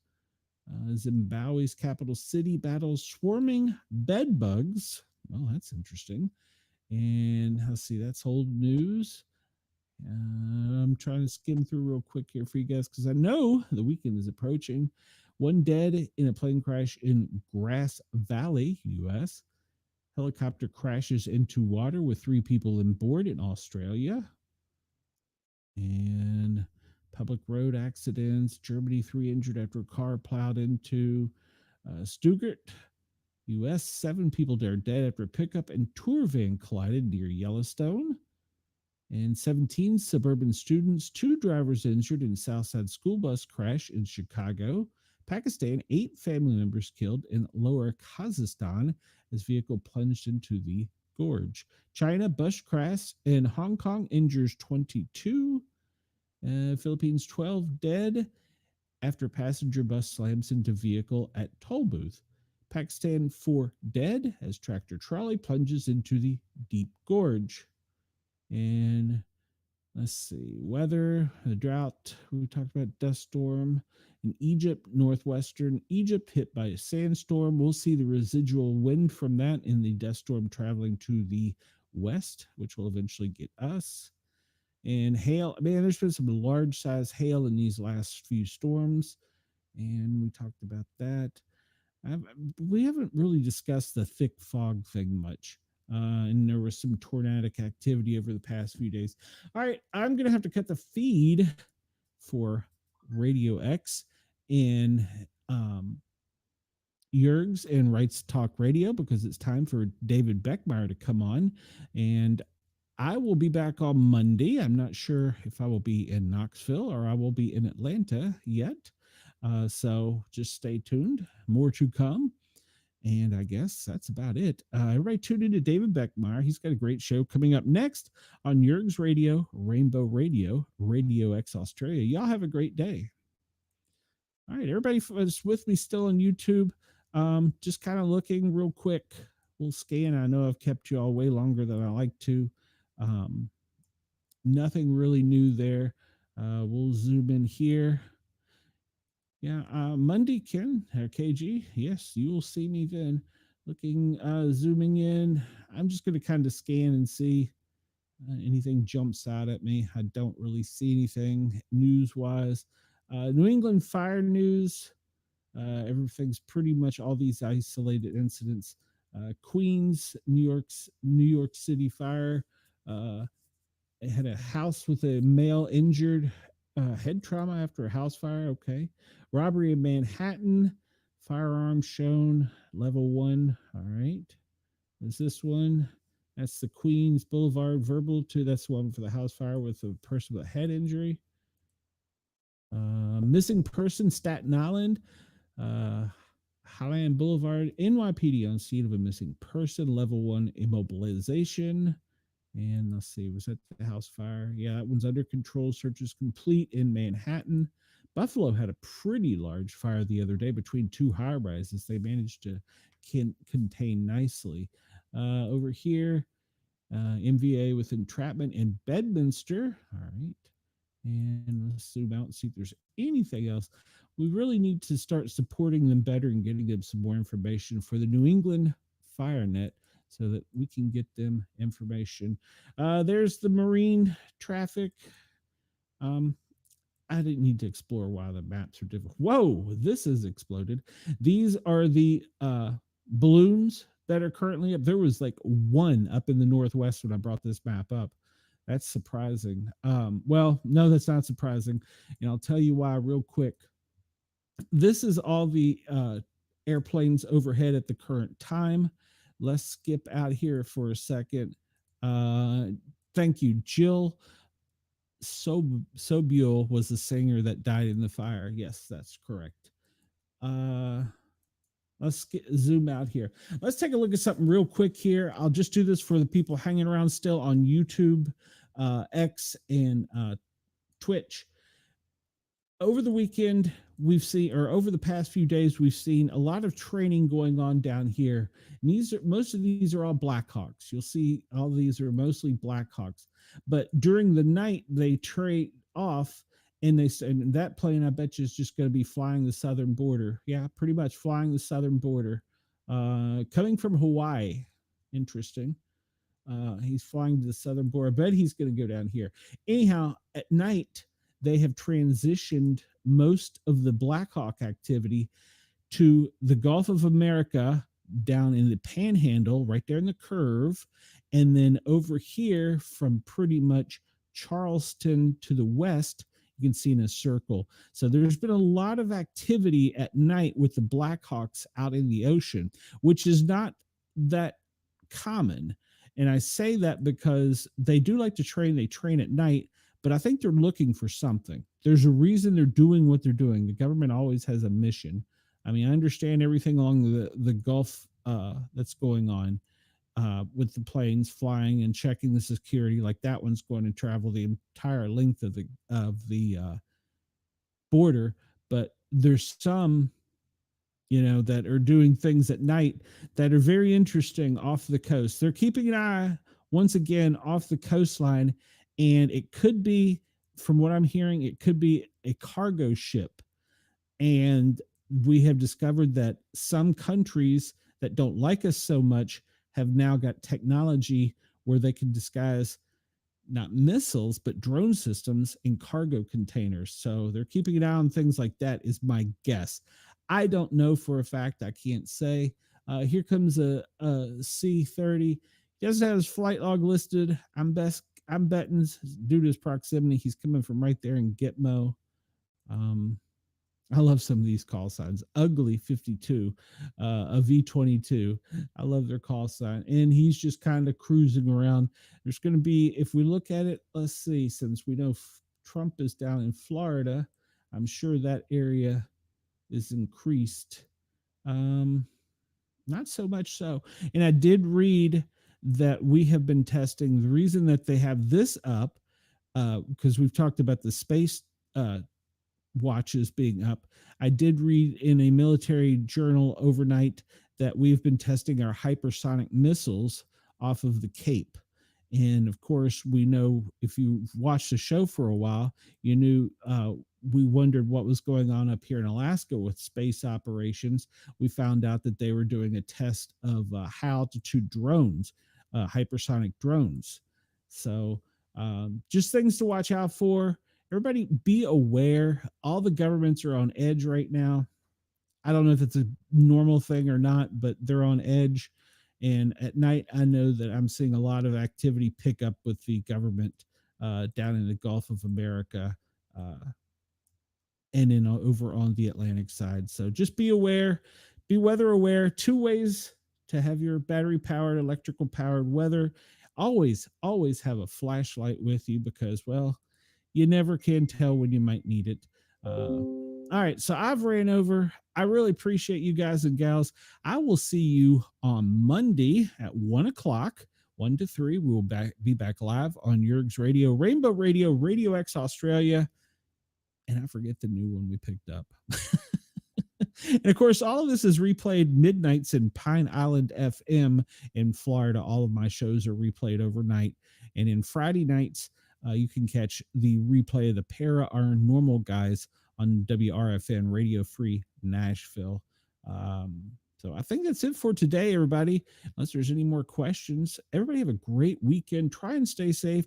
Zimbabwe's capital city battles swarming bed bugs. Well, that's interesting. And let's see, that's old news. I'm trying to skim through real quick here for you guys because I know the weekend is approaching. 1 dead in a plane crash in Grass Valley, U.S. Helicopter crashes into water with 3 people on board in Australia. And public road accidents. Germany, 3 injured after a car plowed into Stuttgart. U.S., 7 people are dead after a pickup and tour van collided near Yellowstone. And 17 suburban students, 2 drivers injured in Southside school bus crash in Chicago. Pakistan, 8 family members killed in Lower Kazakhstan as vehicle plunged into the gorge. China, bus crash in Hong Kong injures 22. Philippines, 12 dead after passenger bus slams into vehicle at toll booth. Pakistan, 4 dead as tractor trolley plunges into the deep gorge. And let's see, weather, the drought. We talked about dust storm in Egypt, northwestern Egypt hit by a sandstorm. We'll see the residual wind from that in the dust storm traveling to the west, which will eventually get us. And hail, man, there's been some large size hail in these last few storms. And we talked about that. We haven't really discussed the thick fog thing much. And there was some tornadic activity over the past few days. All right, I'm going to have to cut the feed for Radio X and Yergs and Rights Talk Radio because it's time for David Beckmeyer to come on. And I will be back on Monday. I'm not sure if I will be in Knoxville or I will be in Atlanta yet. So just stay tuned. More to come. And I guess that's about it. Everybody tune in to David Beckmeyer. He's got a great show coming up next on Yerg's Radio, Rainbow Radio, Radio X Australia. Y'all have a great day. All right, everybody is with me still on YouTube. Just kind of looking real quick. We'll scan. I know I've kept you all way longer than I like to. Nothing really new there. We'll zoom in here. Yeah, Monday, Ken, KG, yes, you will see me then. Looking, zooming in. I'm just going to kind of scan and see anything jumps out at me. I don't really see anything news-wise. New England fire news. Everything's pretty much all these isolated incidents. Queens, New York City fire. It had a house with a male injured. Head trauma after a house fire. Okay. Robbery in Manhattan. Firearm shown. Level 1. All right. Is this one? That's the Queens Boulevard verbal 2. That's the one for the house fire with a person with a head injury. Missing person, Staten Island. Highland Boulevard. NYPD on scene of a missing person. Level 1 immobilization. And let's see, was that the house fire? Yeah, that one's under control. Search is complete in Manhattan. Buffalo had a pretty large fire the other day between two high rises. They managed to contain nicely. Over here, MVA with entrapment in Bedminster. All right. And let's zoom out and see if there's anything else. We really need to start supporting them better and getting them some more information for the New England FireNet so that we can get them information. There's the marine traffic. I didn't need to explore why the maps are different. Whoa, this has exploded. These are the balloons that are currently up. There was like one up in the Northwest when I brought this map up. That's surprising. Well, no, that's not surprising. And I'll tell you why real quick. This is all the airplanes overhead at the current time. Let's skip out here for a second. Thank you, Jill. Sobule was the singer that died in the fire. Yes, that's correct. Let's zoom out here. Let's take a look at something real quick here. I'll just do this for the people hanging around still on YouTube, X, and Twitch. Over the weekend, we've seen, or over the past few days, we've seen a lot of training going on down here. And most of these are all Blackhawks. You'll see all these are mostly Blackhawks. But during the night, they trade off, and that plane, I bet you, is just going to be flying the southern border. Yeah, pretty much flying the southern border. Coming from Hawaii. Interesting. He's flying to the southern border. I bet he's going to go down here. Anyhow, at night, they have transitioned most of the Blackhawk activity to the Gulf of America, down in the Panhandle, right there in the curve, and then over here from pretty much Charleston to the west, you can see in a circle. So there's been a lot of activity at night with the Blackhawks out in the ocean, which is not that common. And I say that because they do like to train. They train at night, but I think they're looking for something. There's a reason they're doing what they're doing. The government always has a mission. I mean, I understand everything along the Gulf that's going on with the planes flying and checking the security. Like that one's going to travel the entire length of the border. But there's some, that are doing things at night that are very interesting off the coast. They're keeping an eye, once again, off the coastline. And it could be, from what I'm hearing, it could be a cargo ship. And we have discovered that some countries that don't like us so much have now got technology where they can disguise not missiles, but drone systems in cargo containers. So they're keeping an eye on things like that, is my guess. I don't know for a fact. I can't say. Here comes a C-30. He doesn't have his flight log listed. I'm betting due to his proximity, he's coming from right there in Gitmo. I love some of these call signs. Ugly 52, a V22. I love their call sign. And he's just kind of cruising around. There's going to be, if we look at it, let's see, since we know Trump is down in Florida, I'm sure that area is increased. Not so much so. And I did read that we have been testing. The reason that they have this up, because we've talked about the space watches being up. I did read in a military journal overnight that we've been testing our hypersonic missiles off of the Cape. And of course, we know, if you watched the show for a while, you knew we wondered what was going on up here in Alaska with space operations. We found out that they were doing a test of high altitude drones, hypersonic drones. So just things to watch out for. Everybody be aware. All the governments are on edge right now. I don't know if it's a normal thing or not, but they're on edge. And at night, I know that I'm seeing a lot of activity pick up with the government down in the Gulf of America and in over on the Atlantic side. So just be aware, be weather aware. 2 ways to have your battery powered, electrical powered weather. Always have a flashlight with you because, well, you never can tell when you might need it. All right, so I've ran over. I really appreciate you guys and gals. I will see you on Monday at 1 o'clock 1 to 3. We will be back live on Yerg's Radio, Rainbow Radio, Radio X Australia, and I forget the new one we picked up. And of course, all of this is replayed midnights in Pine Island FM in Florida. All of my shows are replayed overnight. And in Friday nights, you can catch the replay of the Para Our Normal Guys on WRFN Radio Free Nashville. So I think that's it for today, everybody. Unless there's any more questions, everybody have a great weekend. Try and stay safe.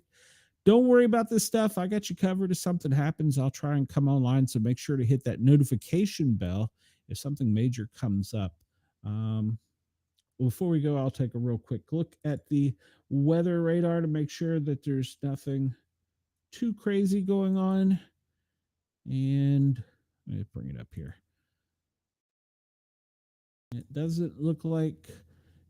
Don't worry about this stuff. I got you covered. If something happens, I'll try and come online. So make sure to hit that notification bell if something major comes up. Before we go, I'll take a real quick look at the weather radar to make sure that there's nothing too crazy going on. And let me bring it up here. It doesn't look like,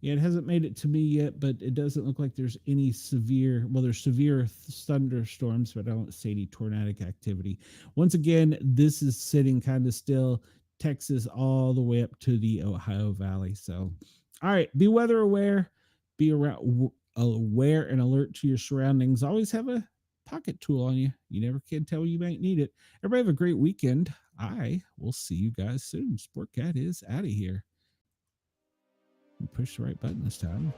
it hasn't made it to me yet, but it doesn't look like there's any severe, well, there's severe thunderstorms, but I don't see any tornadic activity. Once again, this is sitting kind of still, Texas all the way up to the Ohio Valley. So, all right, be weather aware, be aware and alert to your surroundings. Always have a pocket tool on you. You never can tell when you might need it. Everybody have a great weekend. I will see you guys soon. Sportcat is out of here. Push the right button this time.